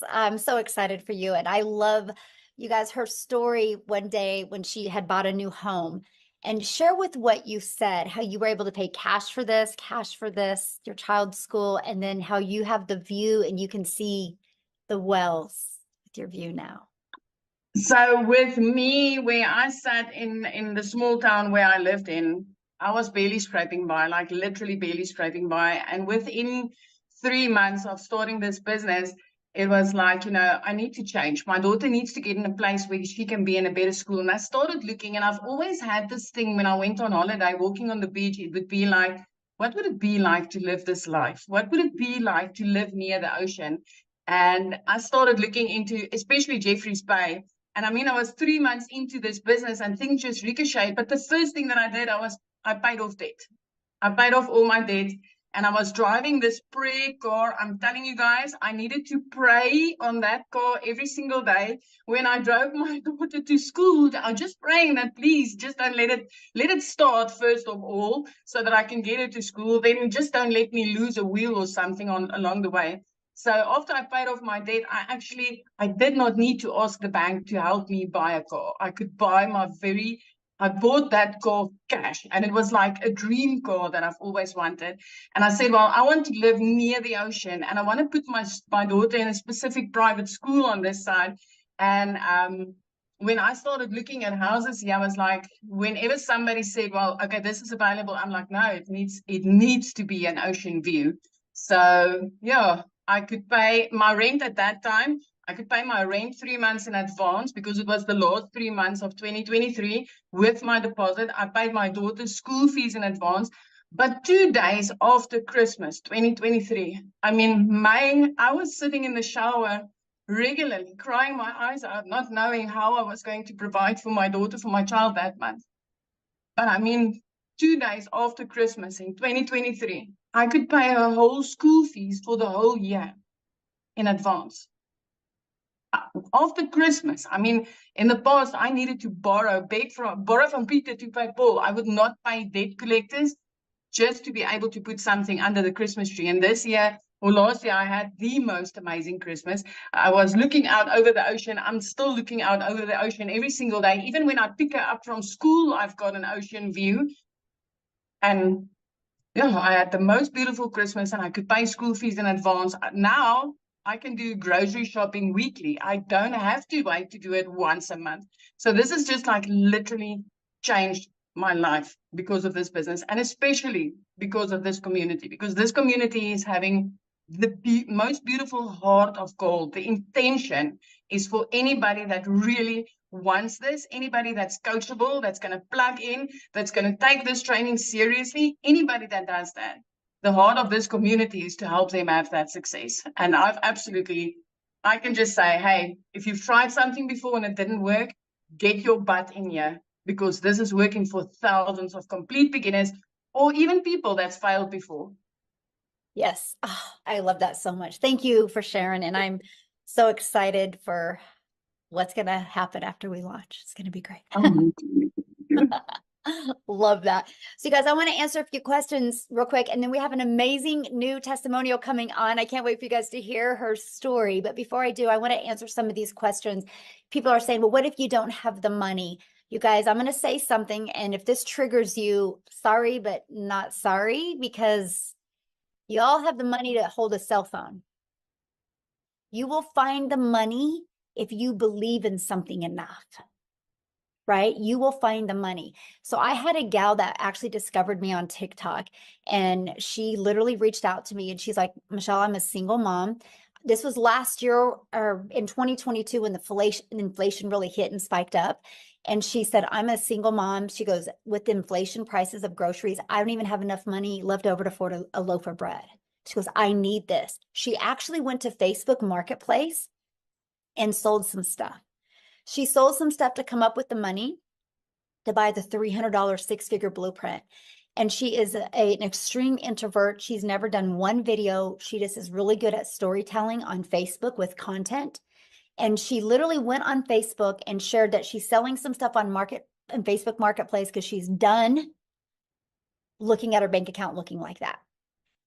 I'm so excited for you. And I love, you guys, her story one day when she had bought a new home. And share with what you said, how you were able to pay cash for this, your child's school, and then how you have the view and you can see the wells with your view now. So with me, where I sat in the small town where I lived in, I was barely scraping by, like literally barely scraping by. And within 3 months of starting this business, it was like, you know, I need to change. My daughter needs to get in a place where she can be in a better school. And I started looking, and I've always had this thing when I went on holiday, walking on the beach, it would be like, what would it be like to live this life? What would it be like to live near the ocean? And I started looking into, especially Jeffreys Bay. And I mean, I was 3 months into this business and things just ricocheted. But the first thing that I did, I paid off debt. I paid off all my debt. And I was driving this prayer car. I'm telling you guys, I needed to pray on that car every single day. When I drove my daughter to school, I was just praying that please just don't let it start first of all, so that I can get her to school. Then just don't let me lose a wheel or something along the way. So after I paid off my debt, I did not need to ask the bank to help me buy a car. I bought that car cash, and it was like a dream car that I've always wanted. And I said, well, I want to live near the ocean, and I want to put my daughter in a specific private school on this side. And when I started looking at houses, I was like, whenever somebody said, well, okay, this is available, I'm like, no, it needs to be an ocean view. So yeah, I could pay my rent at that time. I could pay my rent 3 months in advance because it was the last 3 months of 2023 with my deposit. I paid my daughter's school fees in advance. But 2 days after Christmas, 2023, I mean, I was sitting in the shower regularly, crying my eyes out, not knowing how I was going to provide for my daughter, for my child that month. But I mean, 2 days after Christmas in 2023, I could pay her whole school fees for the whole year in advance. after Christmas. I mean, in the past, I needed to borrow from Peter to pay Paul. I would not pay debt collectors just to be able to put something under the Christmas tree. And this year, or last year, I had the most amazing Christmas. I was looking out over the ocean. I'm still looking out over the ocean every single day. Even when I pick her up from school, I've got an ocean view. And yeah, I had the most beautiful Christmas, and I could pay school fees in advance. Now I can do grocery shopping weekly. I don't have to wait to do it once a month. So this has just like literally changed my life because of this business, and especially because of this community, because this community is having the most beautiful heart of gold. The intention is for anybody that really wants this, anybody that's coachable, that's going to plug in, that's going to take this training seriously, anybody that does that. The heart of this community is to help them have that success. And I can just say, hey, if you've tried something before and it didn't work, get your butt in here, because this is working for thousands of complete beginners or even people that's failed before. Yes. Oh, I love that so much. Thank you for sharing. And I'm so excited for what's going to happen after we launch. It's going to be great. Love that. So you guys, I want to answer a few questions real quick, and then we have an amazing new testimonial coming on. I can't wait for you guys to hear her story. But before I do, I want to answer some of these questions. People are saying, well, what if you don't have the money? You guys, I'm going to say something, and if this triggers you, sorry, but not sorry, because you all have the money to hold a cell phone. You will find the money if you believe in something enough, right? You will find the money. So I had a gal that actually discovered me on TikTok, and she literally reached out to me and she's like, Michelle, I'm a single mom. This was last year or in 2022 when the inflation really hit and spiked up. And she said, I'm a single mom. She goes, with the inflation prices of groceries, I don't even have enough money left over to afford a loaf of bread. She goes, I need this. She actually went to Facebook Marketplace and sold some stuff. She sold some stuff to come up with the money to buy the $300 six-figure blueprint. And she is an extreme introvert. She's never done one video. She just is really good at storytelling on Facebook with content. And she literally went on Facebook and shared that she's selling some stuff on Facebook Marketplace because she's done looking at her bank account looking like that.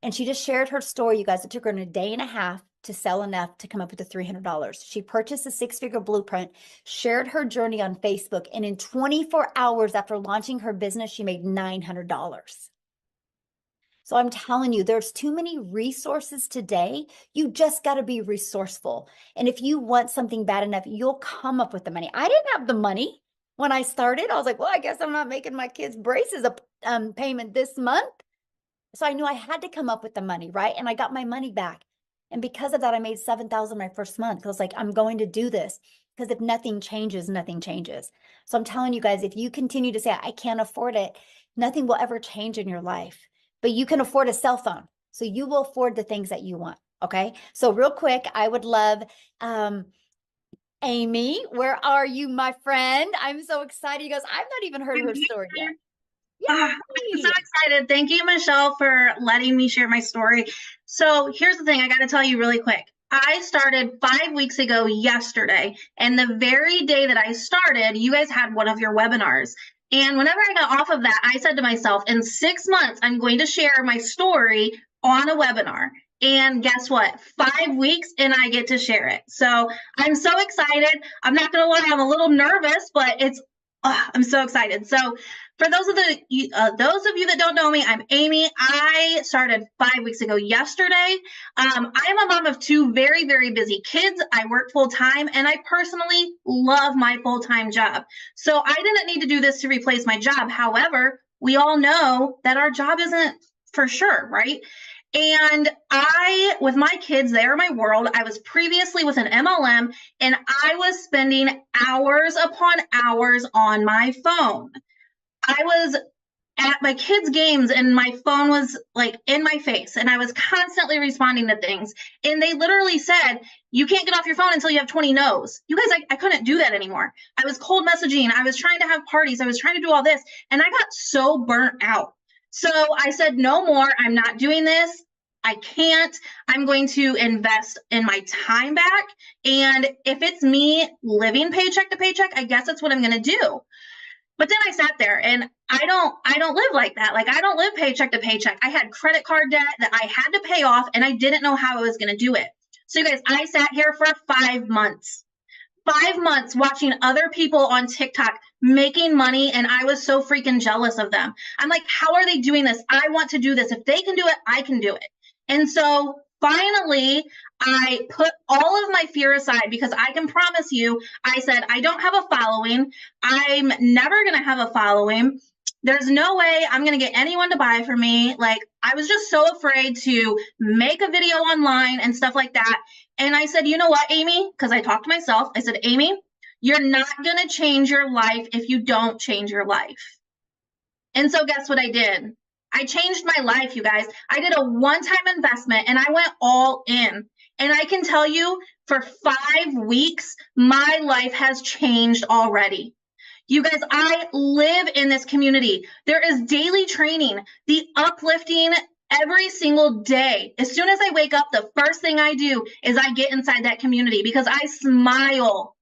And she just shared her story, you guys. It took her a day and a half to sell enough to come up with the $300. She purchased a six-figure blueprint, shared her journey on Facebook, and in 24 hours after launching her business, she made $900. So I'm telling you, there's too many resources today. You just got to be resourceful. And if you want something bad enough, you'll come up with the money. I didn't have the money when I started. I was like, well, I guess I'm not making my kids' braces a payment this month. So I knew I had to come up with the money, right? And I got my money back. And because of that, I made $7,000 my first month. I was like, I'm going to do this, because if nothing changes, nothing changes. So I'm telling you guys, if you continue to say, I can't afford it, nothing will ever change in your life. But you can afford a cell phone. So you will afford the things that you want. Okay. So real quick, I would love, Amy, where are you, my friend? I'm so excited. You guys, I've not even heard her story yet. I'm so excited. Thank you, Michelle, for letting me share my story. So here's the thing. I got to tell you really quick. I started 5 weeks ago yesterday, and the very day that I started, you guys had one of your webinars. And whenever I got off of that, I said to myself, in 6 months, I'm going to share my story on a webinar. And guess what? 5 weeks and I get to share it. So I'm so excited. I'm not going to lie, I'm a little nervous, but I'm so excited. So for those of you that don't know me, I'm Amy. I started 5 weeks ago yesterday. I'm a mom of two very, very busy kids. I work full time, and I personally love my full-time job. So I didn't need to do this to replace my job. However, we all know that our job isn't for sure, right? And with my kids, they are my world. I was previously with an MLM, and I was spending hours upon hours on my phone. I was at my kids' games and my phone was like in my face, and I was constantly responding to things. And they literally said, you can't get off your phone until you have 20 no's. You guys, I couldn't do that anymore. I was cold messaging. I was trying to have parties. I was trying to do all this, and I got so burnt out. So I said, no more. I'm not doing this. I can't. I'm going to invest in my time back. And if it's me living paycheck to paycheck, I guess that's what I'm going to do. But then I sat there and I don't live like that. Like I don't live paycheck to paycheck. I had credit card debt that I had to pay off and I didn't know how I was going to do it. So you guys, I sat here for 5 months. 5 months watching other people on TikTok making money, and I was so freaking jealous of them. I'm like, how are they doing this? I want to do this. If they can do it, I can do it. And so finally, I put all of my fear aside because I can promise you, I said, I don't have a following. I'm never going to have a following. There's no way I'm going to get anyone to buy from me. Like, I was just so afraid to make a video online and stuff like that. And I said, you know what, Amy? Because I talked to myself. I said, Amy, you're not going to change your life if you don't change your life. And so guess what I did? I changed my life, you guys. I did a one-time investment and I went all in. And I can tell you for 5 weeks, my life has changed already. You guys, I live in this community. There is daily training, the uplifting every single day. As soon as I wake up, the first thing I do is I get inside that community because I smile.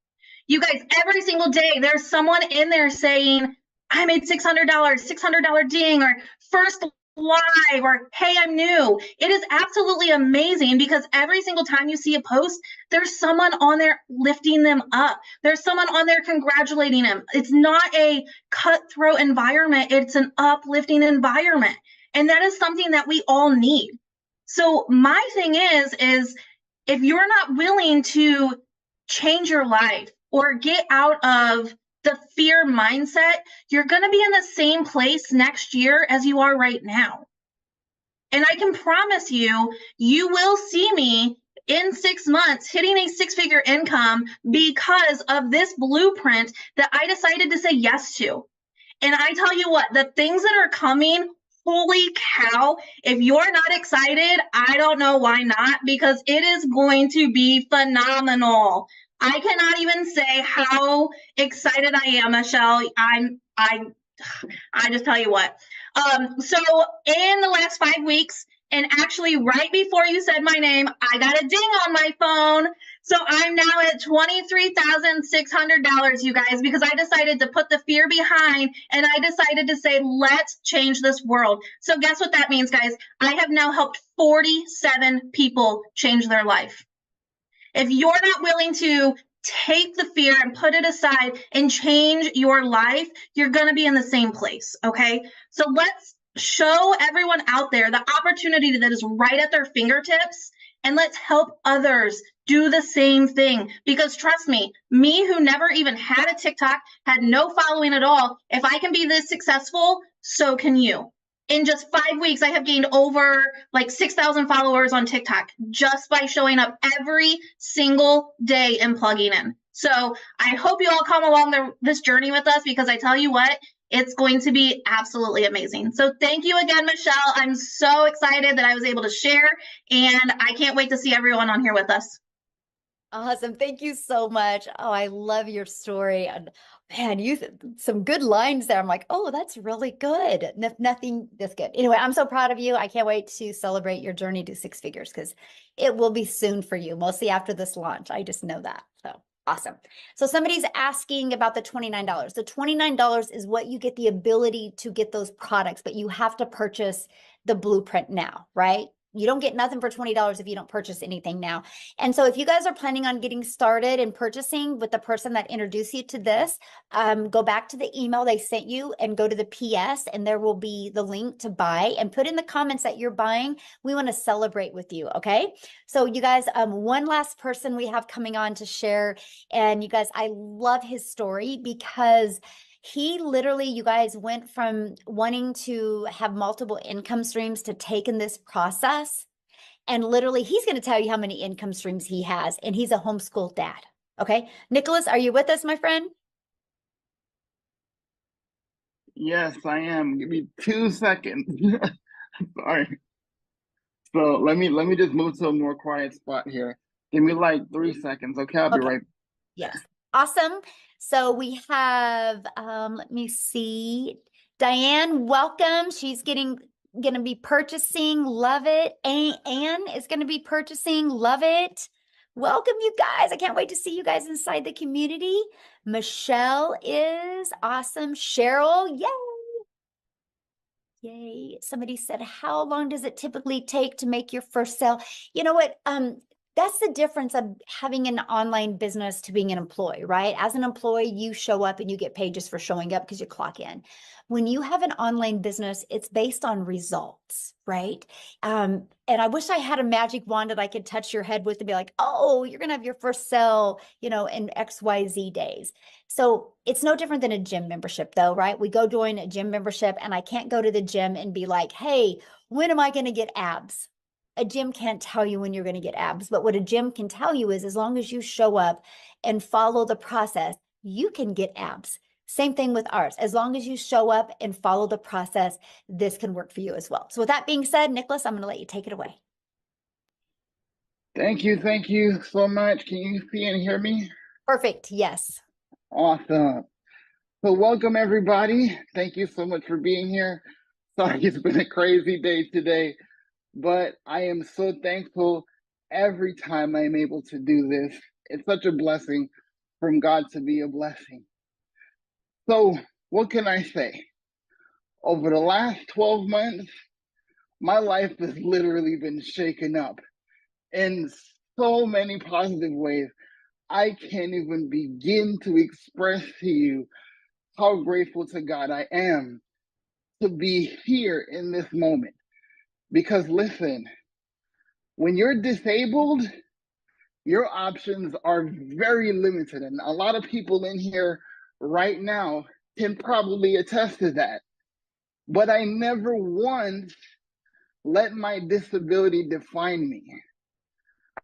You guys, every single day, there's someone in there saying, I made $600, $600 ding, or first live, or hey, I'm new. It is absolutely amazing because every single time you see a post, there's someone on there lifting them up. There's someone on there congratulating them. It's not a cutthroat environment. It's an uplifting environment. And that is something that we all need. So my thing is if you're not willing to change your life or get out of the fear mindset, you're going to be in the same place next year as you are right now. And I can promise you, you will see me in 6 months hitting a 6-figure income because of this blueprint that I decided to say yes to. And I tell you what, the things that are coming, holy cow, if you're not excited, I don't know why not, because it is going to be phenomenal. I cannot even say how excited I am, Michelle. I just tell you what. So in the last 5 weeks, and actually right before you said my name, I got a ding on my phone. So I'm now at $23,600, you guys, because I decided to put the fear behind and I decided to say, let's change this world. So guess what that means, guys? I have now helped 47 people change their life. If you're not willing to take the fear and put it aside and change your life, you're going to be in the same place, okay? So let's show everyone out there the opportunity that is right at their fingertips, and let's help others do the same thing. Because trust me who never even had a TikTok, had no following at all, if I can be this successful, so can you. In just 5 weeks, I have gained over like 6,000 followers on TikTok just by showing up every single day and plugging in. So I hope you all come along this journey with us, because I tell you what, it's going to be absolutely amazing. So thank you again, Michelle. I'm so excited that I was able to share, and I can't wait to see everyone on here with us. Awesome. Thank you so much. Oh, I love your story. And man, some good lines there. I'm like, oh, that's really good. Nothing this good. Anyway, I'm so proud of you. I can't wait to celebrate your journey to 6 figures, because it will be soon for you, mostly after this launch. I just know that. So awesome. So somebody's asking about the $29. The $29 is what you get the ability to get those products, but you have to purchase the blueprint now, right? You don't get nothing for $20 if you don't purchase anything now. And so if you guys are planning on getting started and purchasing with the person that introduced you to this, go back to the email they sent you and go to the PS, and there will be the link to buy, and put in the comments that you're buying. We want to celebrate with you. Okay. So you guys, one last person we have coming on to share. And you guys, I love his story, because he literally, you guys, went from wanting to have multiple income streams to taking this process. And literally, he's going to tell you how many income streams he has. And he's a homeschool dad. Okay. Nicholas, are you with us, my friend? Yes, I am. Give me 2 seconds. Sorry. So let me just move to a more quiet spot here. Give me like 3 seconds. Okay, I'll be right. Yes. Awesome. So we have, let me see, Diane, welcome. She's getting going to be purchasing. Love it. Anne is going to be purchasing. Love it. Welcome, you guys. I can't wait to see you guys inside the community. Michelle is awesome. Cheryl, yay. Yay. Somebody said, how long does it typically take to make your first sale? You know what? That's the difference of having an online business to being an employee, right? As an employee, you show up and you get paid just for showing up because you clock in. When you have an online business, it's based on results, right? And I wish I had a magic wand that I could touch your head with and be like, oh, you're going to have your first sale, in XYZ days. So it's no different than a gym membership though, right? We go join a gym membership and I can't go to the gym and be like, hey, when am I going to get abs? A gym can't tell you when you're going to get abs, but what a gym can tell you is as long as you show up and follow the process, you can get abs. Same thing with ours. As long as you show up and follow the process, this can work for you as well. So with that being said, Nicholas, I'm going to let you take it away. Thank you so much. Can you see and hear me? Perfect. Yes. Awesome. So welcome everybody. Thank you so much for being here. Sorry, it's been a crazy day today, but I am so thankful every time I'm able to do this. It's such a blessing from God to be a blessing. So what can I say? Over the last 12 months, my life has literally been shaken up in so many positive ways. I can't even begin to express to you how grateful to God I am to be here in this moment. Because listen, when you're disabled, your options are very limited. And a lot of people in here right now can probably attest to that. But I never once let my disability define me.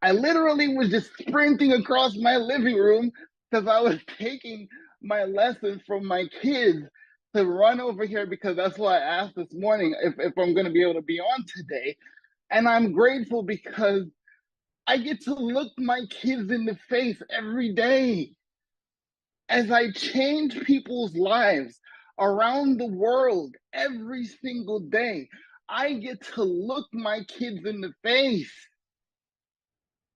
I literally was just sprinting across my living room because I was taking my lessons from my kids to run over here because that's what I asked this morning if I'm going to be able to be on today. And I'm grateful because I get to look my kids in the face every day as I change people's lives around the world every single day. I get to look my kids in the face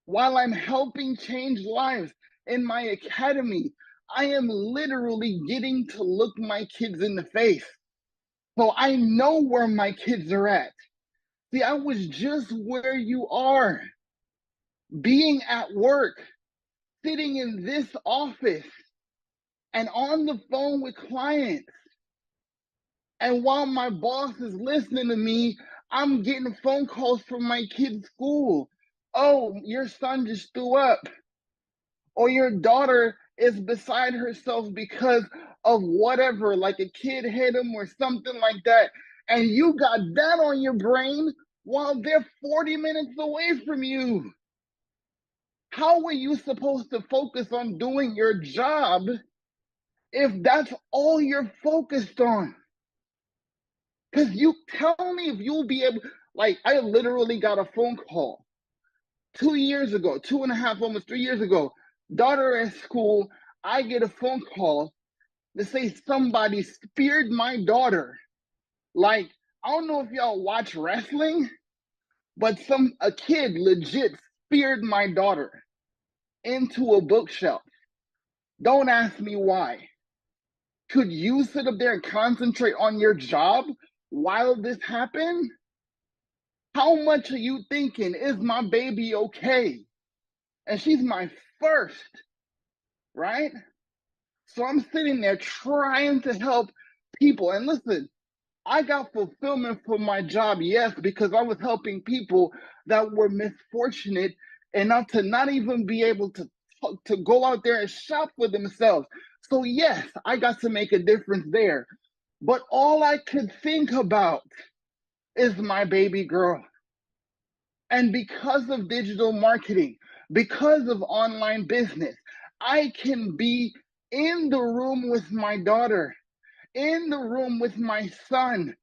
while I'm helping change lives in my academy. I am literally getting to look my kids in the face. So I know where my kids are at. See, I was just where you are, being at work, sitting in this office and on the phone with clients. And while my boss is listening to me, I'm getting phone calls from my kid's school. Oh, your son just threw up. Or your daughter is beside herself because of whatever, like a kid hit him or something like that. And you got that on your brain while they're 40 minutes away from you. How are you supposed to focus on doing your job if that's all you're focused on? Because you tell me if you'll be able, like, I literally got a phone call 2 years ago, 2.5, almost 3 years ago, daughter at school, I get a phone call to say somebody speared my daughter. Like, I don't know if y'all watch wrestling, but a kid legit speared my daughter into a bookshelf. Don't ask me why. Could you sit up there and concentrate on your job while this happened? How much are you thinking, is my baby okay? And she's my first, right? So I'm sitting there trying to help people. And listen, I got fulfillment from my job, yes, because I was helping people that were misfortunate enough to not even be able to go out there and shop for themselves. So yes, I got to make a difference there. But all I could think about is my baby girl. And because of digital marketing, because of online business, I can be in the room with my daughter, in the room with my son,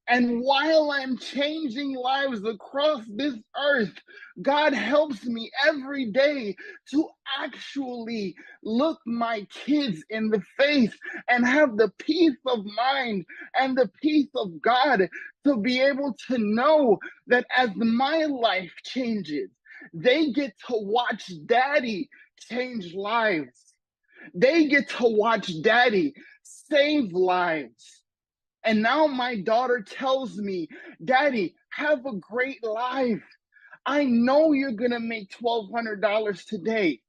And while I'm changing lives across this earth, God helps me every day to actually look my kids in the face and have the peace of mind and the peace of God to be able to know that as my life changes, they get to watch daddy change lives. They get to watch daddy save lives. And now my daughter tells me, Daddy, have a great life. I know you're going to make $1,200 today.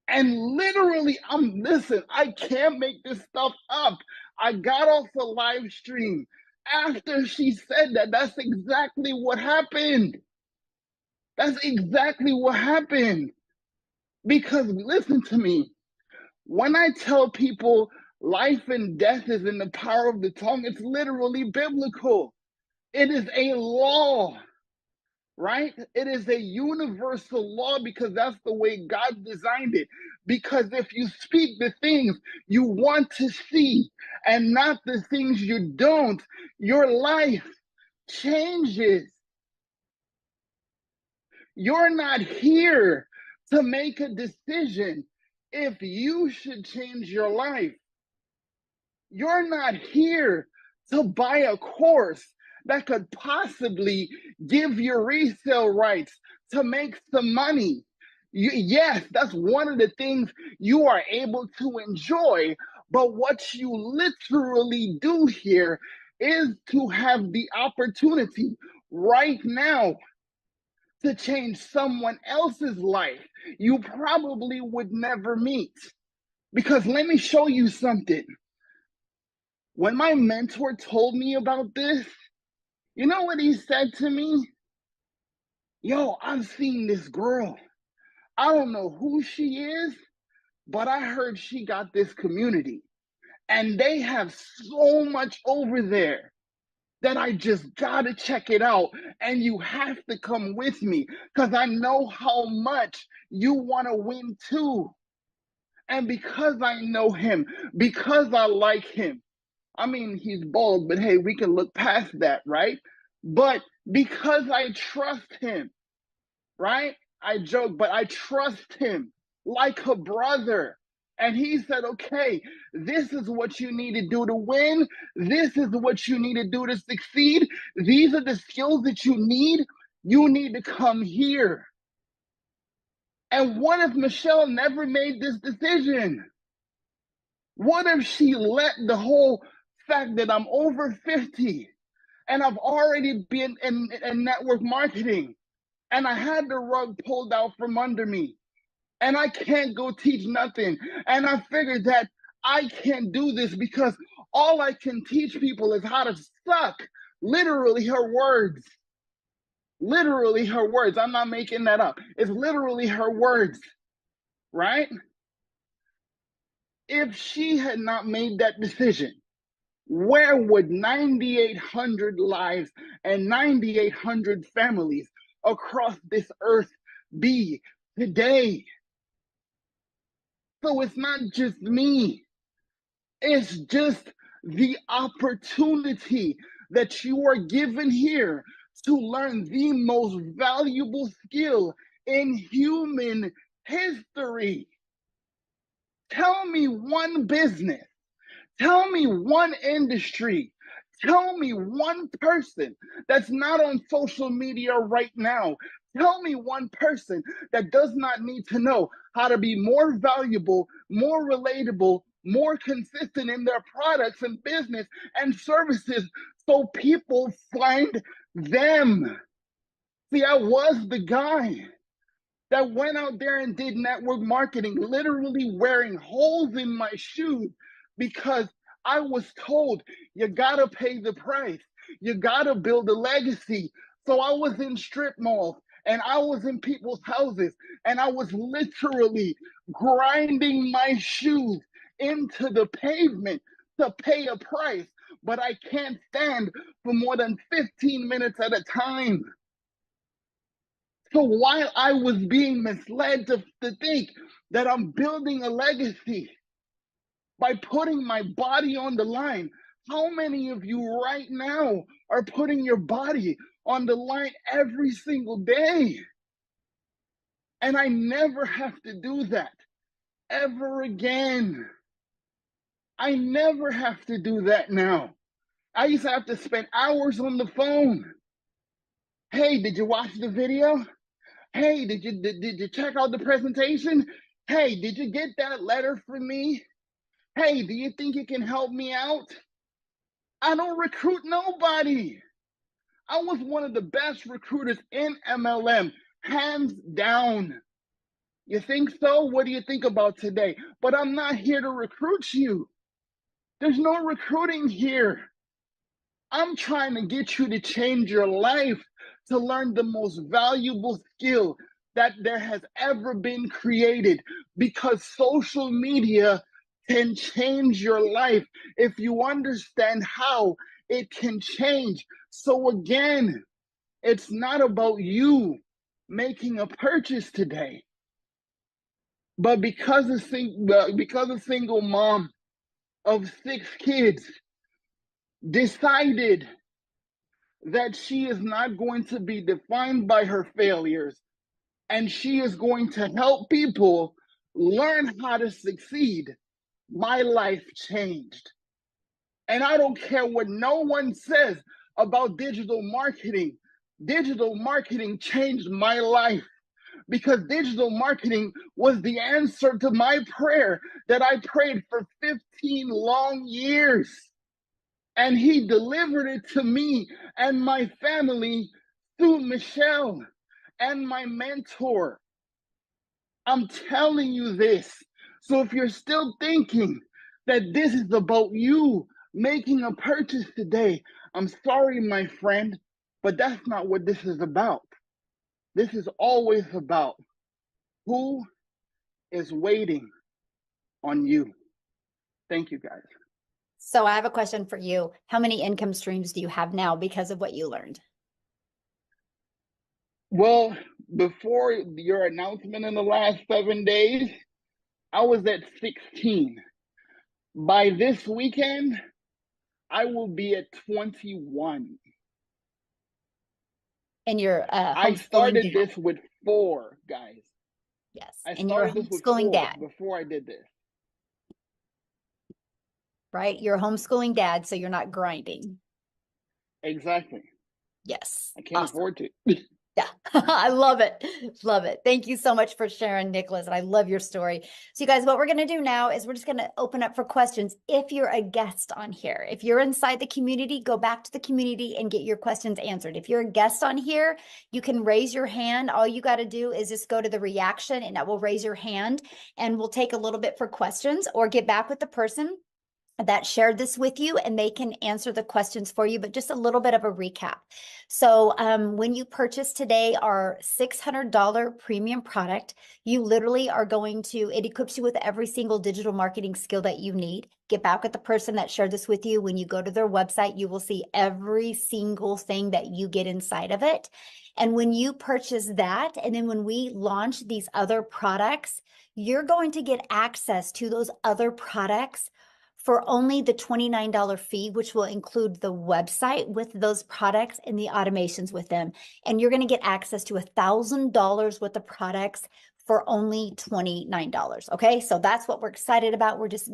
And literally, listen, I can't make this stuff up. I got off the live stream after she said that. That's exactly what happened. That's exactly what happened. Because listen to me, when I tell people life and death is in the power of the tongue, it's literally biblical. It is a law, right? It is a universal law because that's the way God designed it. Because if you speak the things you want to see and not the things you don't, your life changes. You're not here to make a decision if you should change your life. You're not here to buy a course that could possibly give you resale rights to make some money. Yes, that's one of the things you are able to enjoy, but what you literally do here is to have the opportunity right now to change someone else's life you probably would never meet. Because let me show you something. When my mentor told me about this, you know what he said to me? Yo, I've seen this girl. I don't know who she is, but I heard she got this community. And they have so much over there that I just gotta check it out. And you have to come with me because I know how much you wanna win too. And because I know him, because I like him, I mean, he's bald, but hey, we can look past that, right? But because I trust him, right? I joke, but I trust him like a brother. And he said, okay, this is what you need to do to win. This is what you need to do to succeed. These are the skills that you need. You need to come here. And what if Michelle never made this decision? What if she let the whole fact that I'm over 50 and I've already been in network marketing and I had the rug pulled out from under me and I can't go teach nothing. And I figured that I can't do this because all I can teach people is how to suck. Literally her words. Literally her words. I'm not making that up. It's literally her words, right? If she had not made that decision, where would 9,800 lives and 9,800 families across this earth be today? So it's not just me. It's just the opportunity that you are given here to learn the most valuable skill in human history. Tell me one business. Tell me one industry. Tell me one person that's not on social media right now. Tell me one person that does not need to know how to be more valuable, more relatable, more consistent in their products and business and services so people find them. See, I was the guy that went out there and did network marketing, literally wearing holes in my shoes because I was told you gotta pay the price. You gotta build a legacy. So I was in strip malls and I was in people's houses and I was literally grinding my shoes into the pavement to pay a price. But I can't stand for more than 15 minutes at a time. So while I was being misled to think that I'm building a legacy by putting my body on the line How many of you right now are putting your body on the line every single day? And I never have to do that ever again. I never have to do that now. I used to have to spend hours on the phone. Hey, did you watch the video? Hey, did you check out the presentation? Hey, did you get that letter from me? Hey, do you think you can help me out? I don't recruit nobody. I was one of the best recruiters in MLM, hands down. You think so? What do you think about today? But I'm not here to recruit you. There's no recruiting here. I'm trying to get you to change your life, to learn the most valuable skill that there has ever been created, because social media can change your life if you understand how it can change. So again, it's not about you making a purchase today, but because a single mom of 6 kids decided that she is not going to be defined by her failures, and she is going to help people learn how to succeed, my life changed. And I don't care what no one says about digital marketing. Digital marketing changed my life, because digital marketing was the answer to my prayer that I prayed for 15 long years. And he delivered it to me and my family through Michelle and my mentor. I'm telling you this. So if you're still thinking that this is about you making a purchase today, I'm sorry, my friend, but that's not what this is about. This is always about who is waiting on you. Thank you, guys. So I have a question for you. How many income streams do you have now because of what you learned? Well, before your announcement in the last 7 days, I was at 16. By this weekend, I will be at 21. And you're I homeschooling started dad. this with 4, guys. Yes. I And you're a started this with homeschooling 4 dad, before I did this. right? You're a homeschooling dad, so you're not grinding. Exactly. Yes. I can't Awesome. afford to. Yeah, I love it. Love it. Thank you so much for sharing, Nicholas. And I love your story. So you guys, what we're going to do now is we're just going to open up for questions. If you're a guest on here, if you're inside the community, go back to the community and get your questions answered. If you're a guest on here, you can raise your hand. All you got to do is just go to the reaction and that will raise your hand, and we'll take a little bit for questions, or get back with the person that shared this with you and they can answer the questions for you. But just a little bit of a recap. So when you purchase today our $600 premium product, you literally are going to, it equips you with every single digital marketing skill that you need. Get back with the person that shared this with you. When you go to their website, you will see every single thing that you get inside of it. And when you purchase that, and then when we launch these other products, you're going to get access to those other products for only the $29 fee, which will include the website with those products and the automations with them. And you're going to get access to $1,000 worth of products for only $29. Okay, so that's what we're excited about. We're just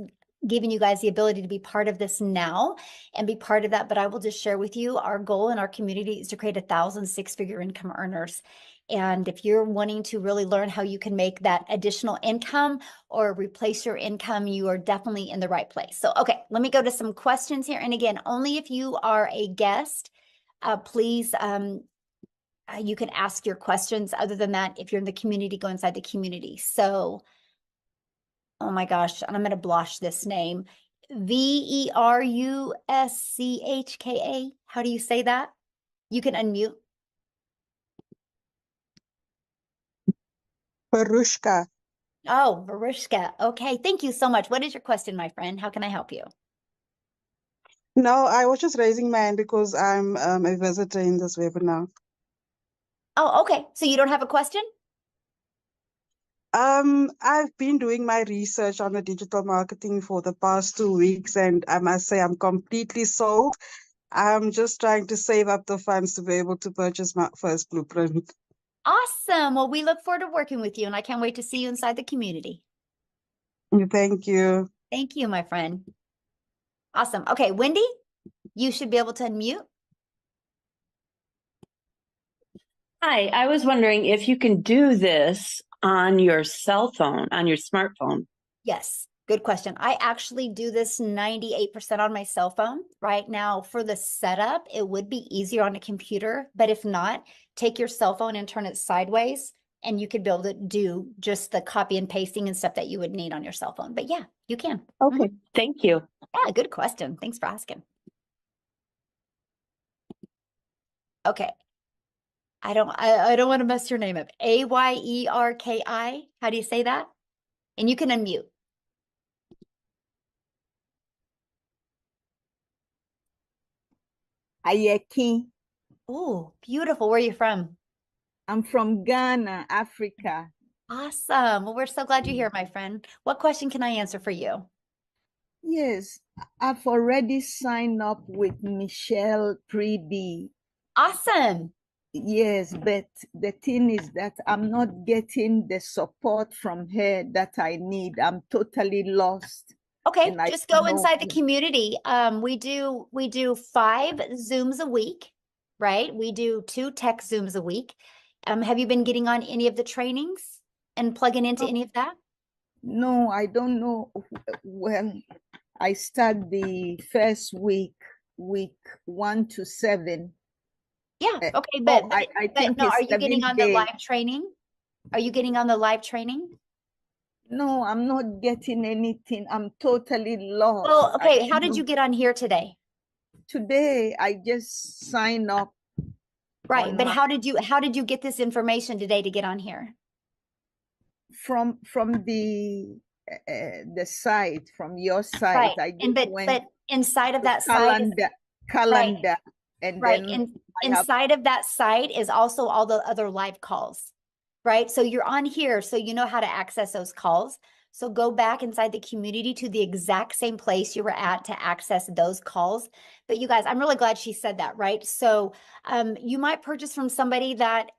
giving you guys the ability to be part of this now and be part of that. But I will just share with you, our goal in our community is to create 1,000 six-figure income earners. And if you're wanting to really learn how you can make that additional income or replace your income, you are definitely in the right place. So, okay, let me go to some questions here. And again, only if you are a guest, please, you can ask your questions. Other than that, if you're in the community, go inside the community. So, oh my gosh, I'm going to blush this name. Veruschka. How do you say that? You can unmute. Barushka. Oh, Veruschka. Okay, thank you so much. What is your question, my friend? How can I help you? No, I was just raising my hand because I'm a visitor in this webinar. Oh, okay. So you don't have a question? I've been doing my research on the digital marketing for the past 2 weeks, and I must say I'm completely sold. I'm just trying to save up the funds to be able to purchase my first blueprint. Awesome. Well, we look forward to working with you, and I can't wait to see you inside the community. Thank you. Thank you, my friend. Awesome. Okay, Wendy, you should be able to unmute. Hi, I was wondering if you can do this on your cell phone, on your smartphone. Yes, good question. I actually do this 98% on my cell phone right now. For the setup, it would be easier on a computer, but if not, take your cell phone and turn it sideways, and you could be able to do just the copy and pasting and stuff that you would need on your cell phone. But yeah, you can. Okay, thank you. Yeah, good question. Thanks for asking. Okay. I don't want to mess your name up. Ayerki. How do you say that? And you can unmute. Ayeki. Oh, beautiful. Where are you from? I'm from Ghana, Africa. Awesome. Well, we're so glad you're here, my friend. What question can I answer for you? Yes, I've already signed up with Michelle 3D. Awesome. Yes, but the thing is that I'm not getting the support from her that I need. I'm totally lost. Okay, And I just don't go know. inside the community. We do 5 Zooms a week, right? We do 2 tech Zooms a week. Have you been getting on any of the trainings and plugging into any of that? No, I don't know. Well, I start the first week 1 to 7. Yeah, okay, No, I think no, it's are you getting 7 on the days. live training? Are you getting on the live training? No, I'm not getting anything. I'm totally lost. Well, okay, how did you get on here today? Today, I just signed up. Right, but how did you get this information today to get on here? From the site, from your site. Right, I just but inside of that calendar, site, calendar, and right, then and inside of that site is also all the other live calls, right? So you're on here, so you know how to access those calls. So go back inside the community to the exact same place you were at to access those calls. But you guys, I'm really glad she said that, right? So you might purchase from somebody that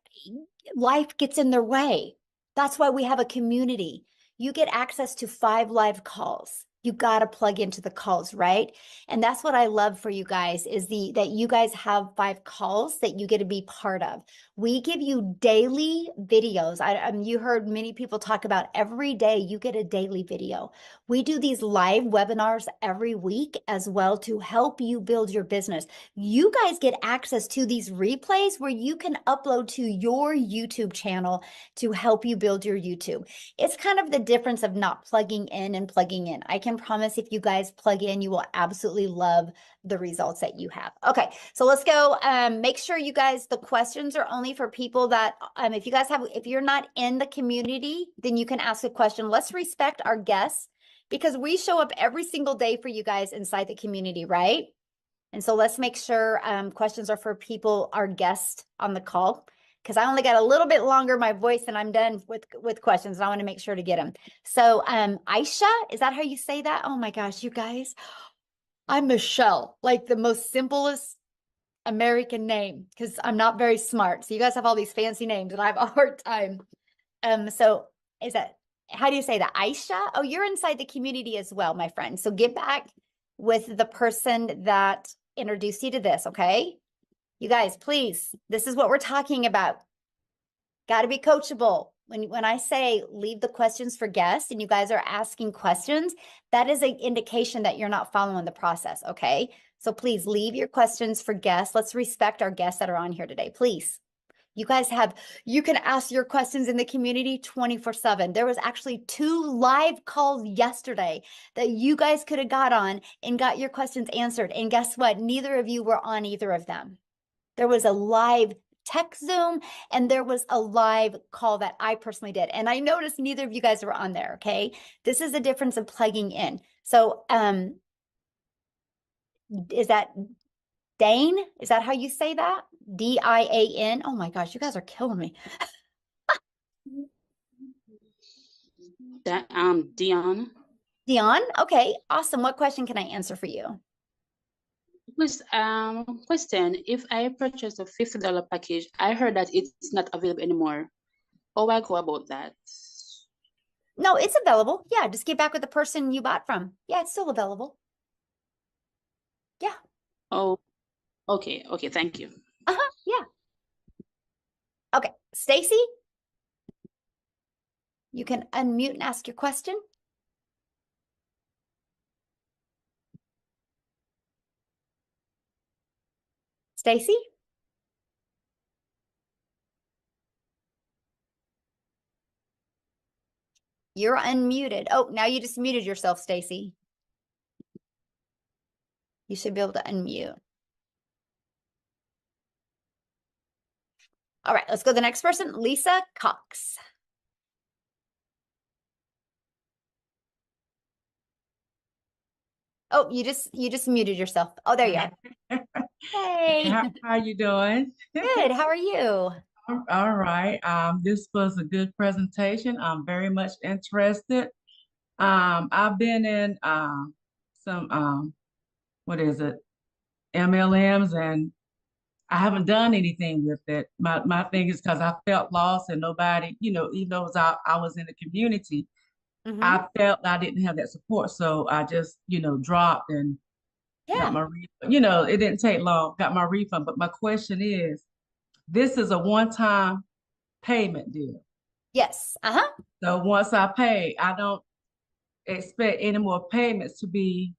life gets in their way. That's why we have a community. You get access to 5 live calls. You got to plug into the calls, right? And that's what I love for you guys is that you guys have 5 calls that you get to be part of. We give you daily videos. You heard many people talk about every day you get a daily video. We do these live webinars every week as well to help you build your business. You guys get access to these replays where you can upload to your YouTube channel to help you build your YouTube. It's kind of the difference of not plugging in and plugging in. I can promise if you guys plug in, you will absolutely love the results that you have. Okay, so let's go. Make sure you guys, the questions are only for people that, if you're not in the community, then you can ask a question. Let's respect our guests because we show up every single day for you guys inside the community, right? And so let's make sure questions are for people, our guests on the call, because I only got a little bit longer my voice and I'm done with questions. And I want to make sure to get them. So Aisha, is that how you say that? Oh my gosh, you guys, I'm Michelle, like the most simplest American name because I'm not very smart. So you guys have all these fancy names and I have a hard time. So how do you say that? Aisha? Oh, you're inside the community as well, my friend. So get back with the person that introduced you to this, okay? You guys, please, this is what we're talking about. Got to be coachable. When I say leave the questions for guests and you guys are asking questions, that is an indication that you're not following the process, okay? So please leave your questions for guests. Let's respect our guests that are on here today, please. You can ask your questions in the community 24/7. There was actually 2 live calls yesterday that you guys could have got on and got your questions answered. And guess what? Neither of you were on either of them. There was a live tech Zoom and there was a live call that I personally did. And I noticed neither of you guys were on there, okay? This is the difference of plugging in. So is that Dane? Is that how you say that? D-I-A-N? Oh my gosh, you guys are killing me. Dion. Dion? Okay, awesome. What question can I answer for you? Please, question, if I purchase a $50 package, I heard that it's not available anymore. How I go about that? No, it's available. Yeah, just get back with the person you bought from. Yeah, it's still available. Yeah. Oh, okay. Okay, thank you. Yeah. Okay, Stacy, you can unmute and ask your question. Stacy? You're unmuted. Oh, now you just muted yourself, Stacy. You should be able to unmute. All right, let's go to the next person, Lisa Cox. Oh, you just muted yourself. Oh, there you are. Hey. How you doing? Good. How are you? All right. This was a good presentation. I'm very much interested. I've been in some what is it? MLMs, and I haven't done anything with it. My thing is because I felt lost and nobody, even though I was in the community, I felt I didn't have that support. So I just, dropped and got my refund. It didn't take long, got my refund. But my question is, this is a one-time payment deal. Yes. So once I pay, I don't expect any more payments to be,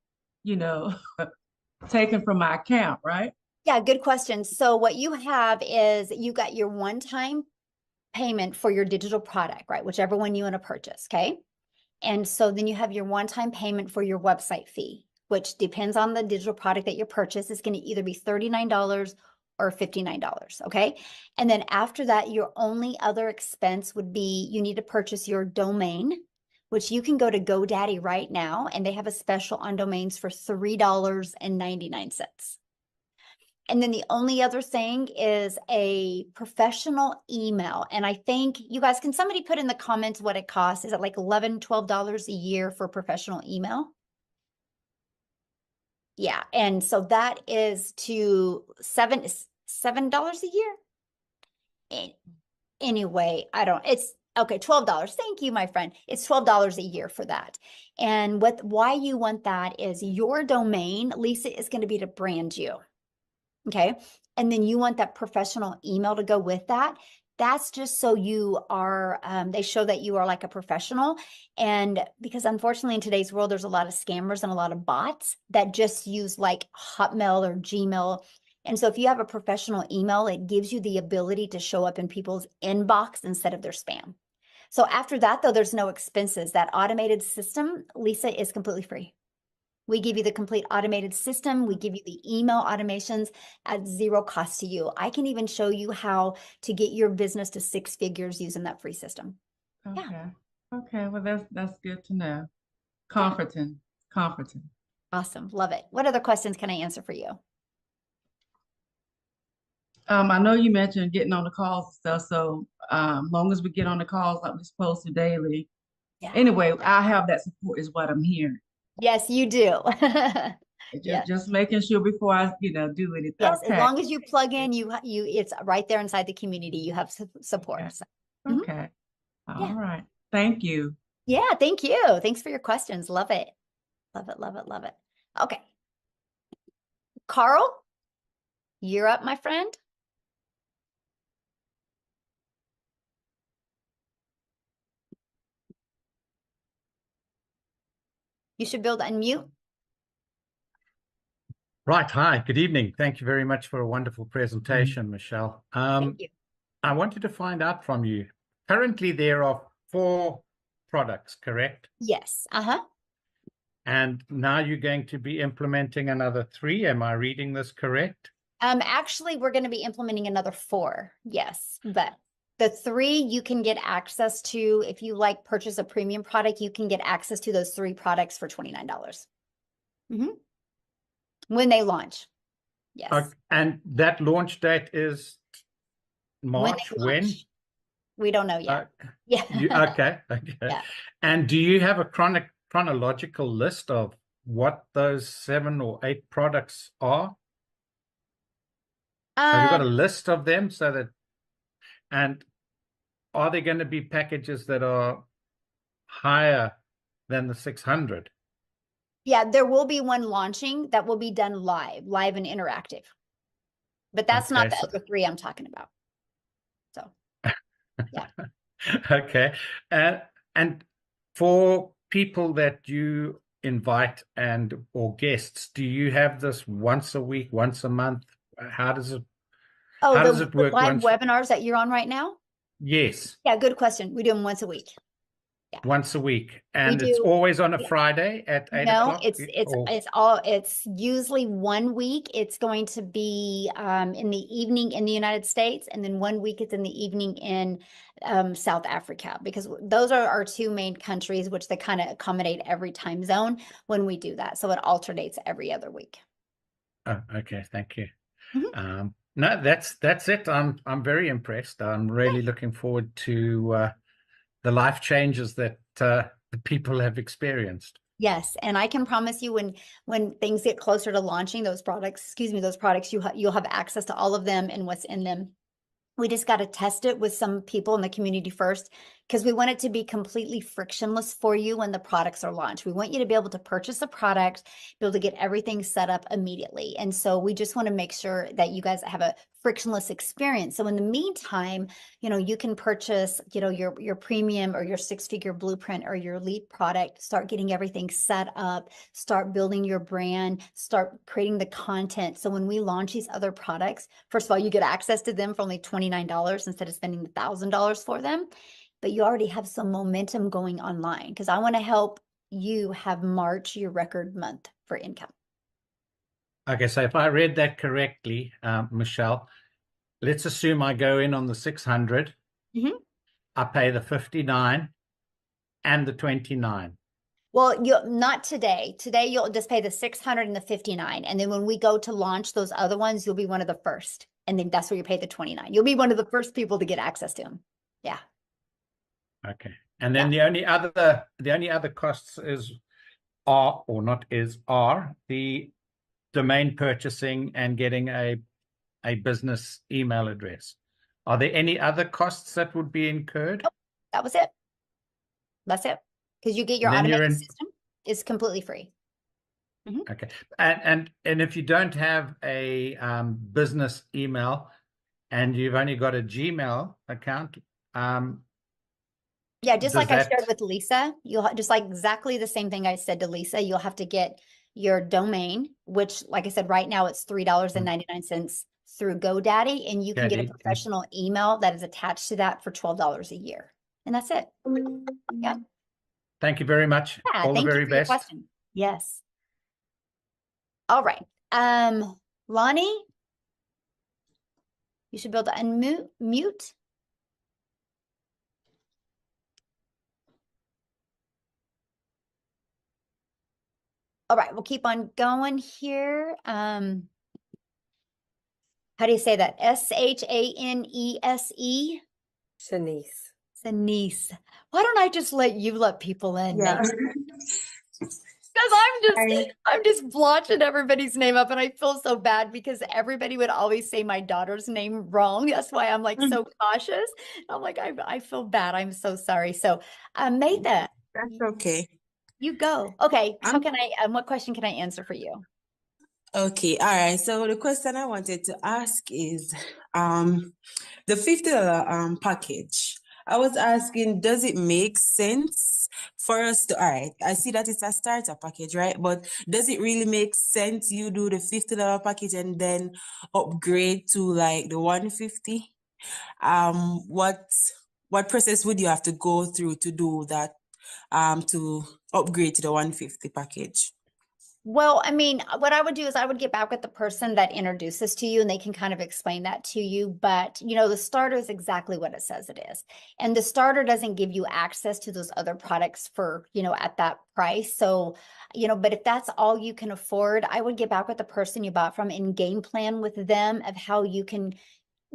taken from my account, right? Yeah, good question. So what you have is you got your one-time payment for your digital product, right? Whichever one you want to purchase, okay? And so then you have your one-time payment for your website fee, which depends on the digital product that you purchase. It's going to either be $39 or $59, okay? And then after that, your only other expense would be you need to purchase your domain, which you can go to GoDaddy right now, and they have a special on domains for $3.99. And then the only other thing is a professional email. And I think you guys, can somebody put in the comments what it costs? Is it like $11, $12 a year for professional email? Yeah. And so that is to $7 a year. Anyway, it's okay, $12. Thank you, my friend. It's $12 a year for that. And why you want that is your domain, Lisa, is going to be to brand you. Okay. And then you want that professional email to go with that. That's just so you are, they show that you are like a professional. And because unfortunately in today's world, there's a lot of scammers and a lot of bots that just use like Hotmail or Gmail. And so if you have a professional email, it gives you the ability to show up in people's inbox instead of their spam. So after that, though, there's no expenses. That automated system, Lisa, is completely free. We give you the complete automated system. We give you the email automations at zero cost to you. I can even show you how to get your business to 6 figures using that free system. Okay. Yeah. Okay. Well, that's good to know. Comforting. Awesome. Love it. What other questions can I answer for you? I know you mentioned getting on the calls and stuff. So long as we get on the calls like we're supposed to daily. Yeah. Anyway, I have that support is what I'm hearing. Yes, you do. Just making sure before I, do anything. Yes, okay. As long as you plug in, it's right there inside the community. You have support. Okay. So. Okay. All right. Thank you. Yeah, thank you. Thanks for your questions. Love it. Love it, love it, love it. Okay. Carl, you're up, my friend. You should be able to unmute. Right. Hi. Good evening. Thank you very much for a wonderful presentation, Michelle. Thank you. I wanted to find out from you. Currently, there are 4 products, correct? Yes. And now you're going to be implementing another 3. Am I reading this correct? Actually, we're going to be implementing another 4. Yes, but the 3 you can get access to. If you purchase a premium product, you can get access to those 3 products for $29. When they launch. Yes. And that launch date is March when? We don't know yet. Okay. Yeah. And do you have a chronological list of what those 7 or 8 products are? Have you got a list of them so that, and are there going to be packages that are higher than the 600? Yeah, there will be one launching that will be done live and interactive. But that's not the other 3 I'm talking about. So, yeah. Okay. And for people that you invite or guests, do you have this once a week, once a month? How does it work? Live webinars that you're on right now? Yes. Yeah, good question. We do them once a week. Yeah. Once a week. And it's always on a Friday at 8 o'clock? No, it's usually 1 week. It's going to be in the evening in the United States, and then 1 week it's in the evening in South Africa, because those are our 2 main countries, which they kind of accommodate every time zone when we do that. So it alternates every other week. Oh, okay. Thank you. No, that's it. I'm very impressed. I'm really looking forward to the life changes that the people have experienced. Yes, and I can promise you, when things get closer to launching those products, you'll have access to all of them and what's in them. We just got to test it with some people in the community first, because we want it to be completely frictionless for you when the products are launched. We want you to be able to purchase a product, be able to get everything set up immediately. And so we just want to make sure that you guys have a frictionless experience. So in the meantime, you can purchase, your premium or your 6-figure blueprint or your elite product, start getting everything set up, start building your brand, start creating the content. So when we launch these other products, first of all, you get access to them for only $29 instead of spending $1,000 for them. But you already have some momentum going online, because I want to help you have March your record month for income. Okay, so if I read that correctly, Michelle, let's assume I go in on the 600. I pay the 59 and the 29. Well, not today. Today you'll just pay the 600 and the 59, and then when we go to launch those other ones, you'll be one of the first, and then that's where you pay the 29. You'll be one of the first people to get access to them. Yeah. Okay. And then the only other costs are the domain purchasing and getting a business email address. Are there any other costs that would be incurred? Nope, that was it. That's it. Because you get your automated system is completely free. Okay. And if you don't have a business email and you've only got a Gmail account, yeah, just like I shared with Lisa, you'll just like exactly the same thing I said to Lisa. You'll have to get your domain, which, like I said, right now it's $3.99 through GoDaddy, and you can get a professional email that is attached to that for $12 a year, and that's it. Yeah. Thank you very much. Yeah, all the very thank you for your best. question. Yes. All right. Lonnie, you should be able to unmute. All right, we'll keep on going here. How do you say that? Shanese? Shanice. Shanice. Why don't I just let people in? Yeah. Because I'm just blotching everybody's name up, and I feel so bad because everybody would always say my daughter's name wrong. That's why I'm like so cautious. I'm like, I feel bad. I'm so sorry. So, Maytha. That's okay. You go. Okay. How can I, what question can I answer for you? Okay, all right. So the question I wanted to ask is the $50 package. I was asking, does it make sense for us to, all right, I see that it's a starter package, right? But does it really make sense you do the $50 package and then upgrade to like the $150? What process would you have to go through to do that, to upgrade to the $150 package? Well, I mean, what I would do is I would get back with the person that introduces to you, and they can kind of explain that to you. But, the starter is exactly what it says it is. And the starter doesn't give you access to those other products for, at that price. So, but if that's all you can afford, I would get back with the person you bought from and game plan with them of how you can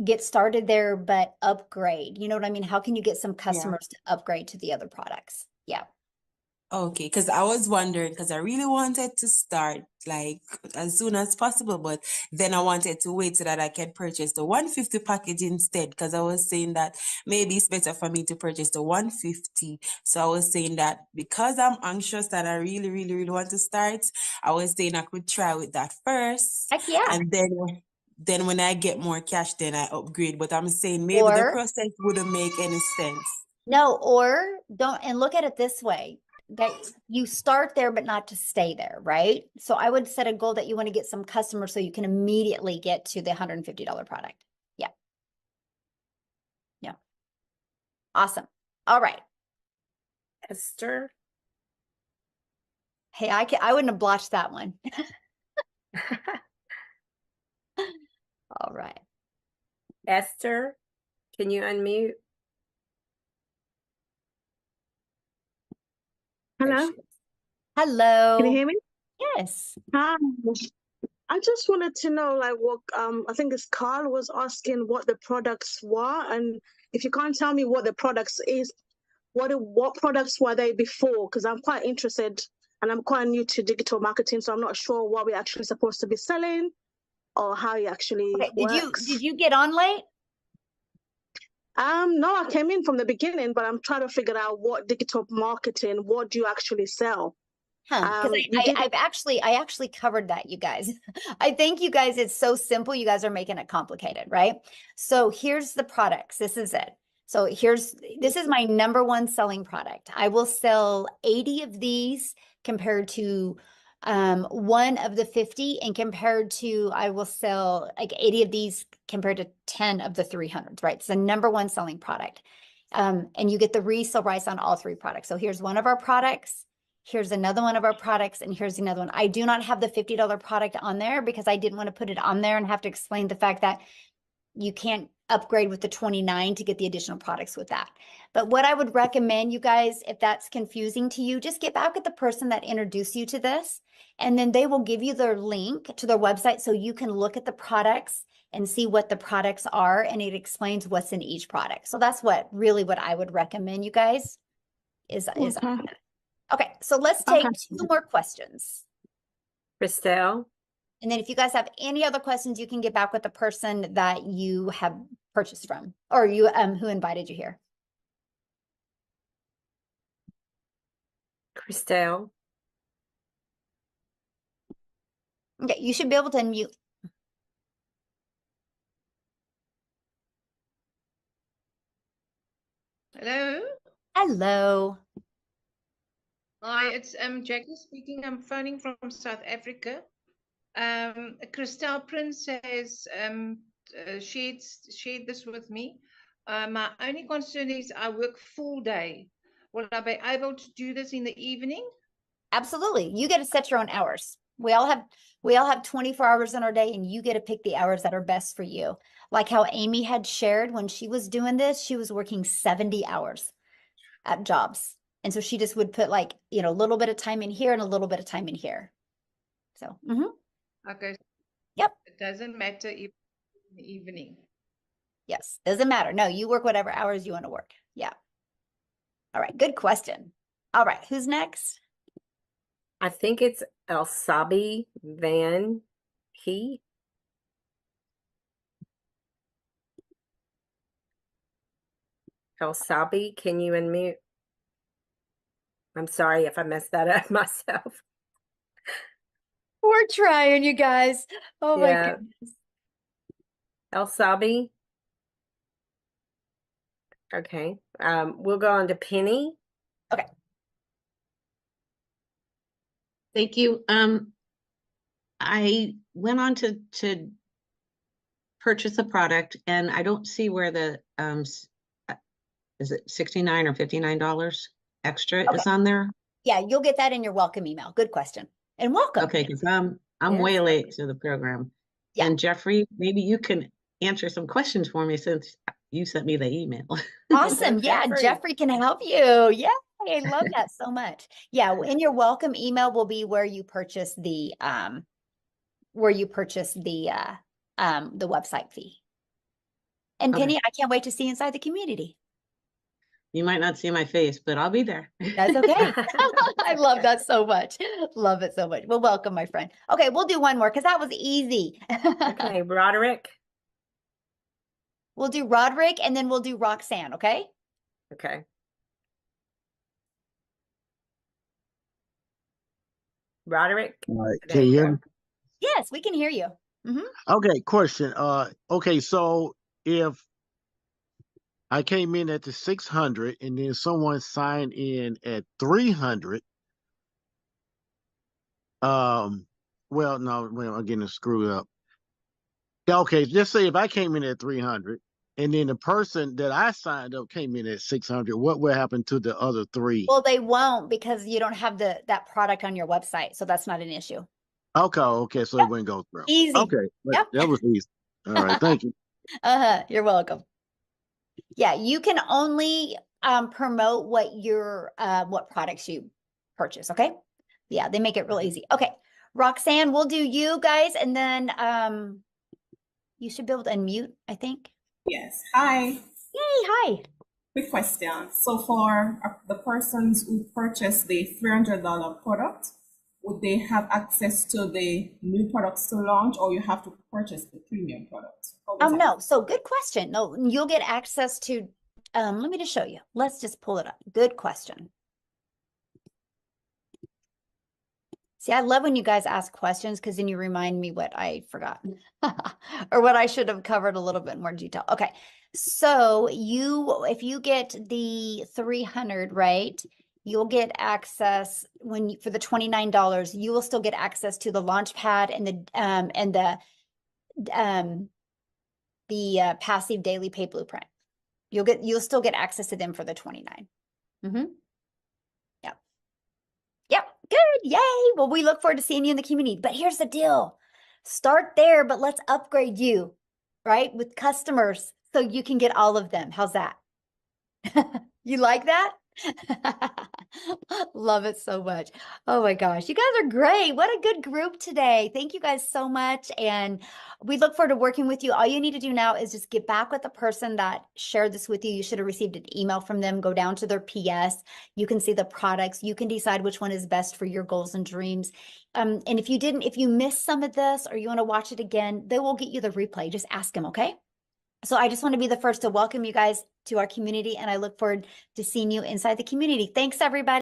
get started there, but upgrade? You know what I mean? How can you get some customers to upgrade to the other products? Yeah. Okay, because I was wondering, because I really wanted to start like as soon as possible, but then I wanted to wait so that I can purchase the 150 package instead, because I was saying that maybe it's better for me to purchase the 150. So I was saying that because I'm anxious that I really, really, really want to start, I was saying I could try with that first. Heck yeah. And then when I get more cash, then I upgrade. But I'm saying maybe the Or process wouldn't make any sense. no, or don't, and look at it this way, that you start there, but not to stay there, right? So I would set a goal that you want to get some customers so you can immediately get to the $150 product. Yeah. Yeah. Awesome. All right. Esther. Hey, I wouldn't have blotched that one. All right. Esther, can you unmute? Hello? Hello. Can you hear me? Yes. Hi. I just wanted to know, like, what I think it's Carl was asking what the products were, and if you can't tell me what the products is, what products were they before? Because I'm quite interested, and I'm quite new to digital marketing, so I'm not sure what we're actually supposed to be selling or how it actually Okay. works. Did you get on late? No, I came in from the beginning, but I'm trying to figure out what digital marketing, what do you actually sell? Because I actually covered that, you guys. I think you guys, it's so simple. You guys are making it complicated, right? So here's the products. This is it. So this is my number one selling product. I will sell 80 of these compared to one of the 50, and compared to, I will sell like 80 of these compared to 10 of the 300s, right? It's the number one selling product. And you get the resale price on all three products. So here's one of our products. Here's another one of our products, and here's another one. I do not have the $50 product on there because I didn't want to put it on there and have to explain the fact that you can't upgrade with the 29 to get the additional products with that. But what I would recommend, you guys, if that's confusing to you, just get back with the person that introduced you to this, and then they will give you their link to their website so you can look at the products and see what the products are, and it explains what's in each product. So that's what I would recommend, you guys, is okay, so let's take 2 more questions. Christelle. And then if you guys have any other questions, you can get back with the person that you have purchased from, or you who invited you here. Christelle. Okay, you should be able to unmute. Hello. Hello. Hi, it's Jackie speaking. I'm phoning from South Africa. Christelle Prince has shared this with me. My only concern is I work full day. Will I be able to do this in the evening? Absolutely. You get to set your own hours. We all have 24 hours in our day, and you get to pick the hours that are best for you. Like how Amy had shared when she was doing this, she was working 70 hours at jobs. And so she just would put like, a little bit of time in here and a little bit of time in here. So, Okay. Yep. It doesn't matter if in the evening. Yes, doesn't matter. No, you work whatever hours you want to work. Yeah. All right, good question. All right, who's next? I think it's Elsabi Van He. Elsabi, can you unmute? I'm sorry if I messed that up myself. We're trying, you guys. Oh my goodness. Elsabi. Okay. We'll go on to Penny. Okay. Thank you. I went on to purchase a product, and I don't see where the is it $69 or $59 extra is on there? Yeah, you'll get that in your welcome email. Good question. And welcome. Okay, because I'm way late to the program. Yeah. And Jeffrey, maybe you can answer some questions for me since you sent me the email. Awesome. Yeah, Jeffrey can help you. Yeah, I love that so much. Yeah, in your welcome email will be where you purchase the website fee. And Okay. Penny, I can't wait to see you inside the community. You might not see my face, but I'll be there. That's okay. I love that so much. Love it so much. Well, welcome, my friend. Okay, we'll do one more because that was easy. Okay, Roderick. We'll do Roderick and then we'll do Roxanne, okay? Okay. Roderick. All right, There can you you hear go. me? Yes, we can hear you. Mhm. Okay, question. Okay, so if I came in at the 600 and then someone signed in at 300, well, no, well, I'm getting it screwed up. Yeah, okay, just say if I came in at 300 and then the person that I signed up came in at 600, what will happen to the other three? Well, they won't because you don't have that product on your website, so that's not an issue. Okay, so it wouldn't go through. Easy. Okay, Yep. that was easy. All right, thank you. You're welcome. Yeah, you can only promote what products you purchase, okay? Yeah, they make it real easy. Okay, Roxanne, we'll do you guys, and then you should be able to unmute, I think. Yes. Hi. Yay, hi. Quick question. So for the persons who purchase the $300 product, would they have access to the new products to launch, or you have to purchase the premium product? No, so good question. No, you'll get access to, let me just show you. Let's just pull it up. Good question. See, I love when you guys ask questions because then you remind me what I forgot or what I should have covered a little bit more detail. Okay, so if you get the 300, right, you'll get access for the $29. You will still get access to the launch pad and the passive daily pay blueprint. You'll still get access to them for the 29. Yep, good, yay. Well, we look forward to seeing you in the community. But here's the deal. Start there, but let's upgrade you, right? With customers so you can get all of them. How's that? You like that? Love it so much. Oh my gosh, you guys are great. What a good group today. Thank you guys so much. And we look forward to working with you. All you need to do now is just get back with the person that shared this with you. You should have received an email from them. Go down to their PS. You can see the products. You can decide which one is best for your goals and dreams. And if you missed some of this or you want to watch it again, they will get you the replay. Just ask them, okay? So I just want to be the first to welcome you guys to our community, and I look forward to seeing you inside the community. Thanks, everybody.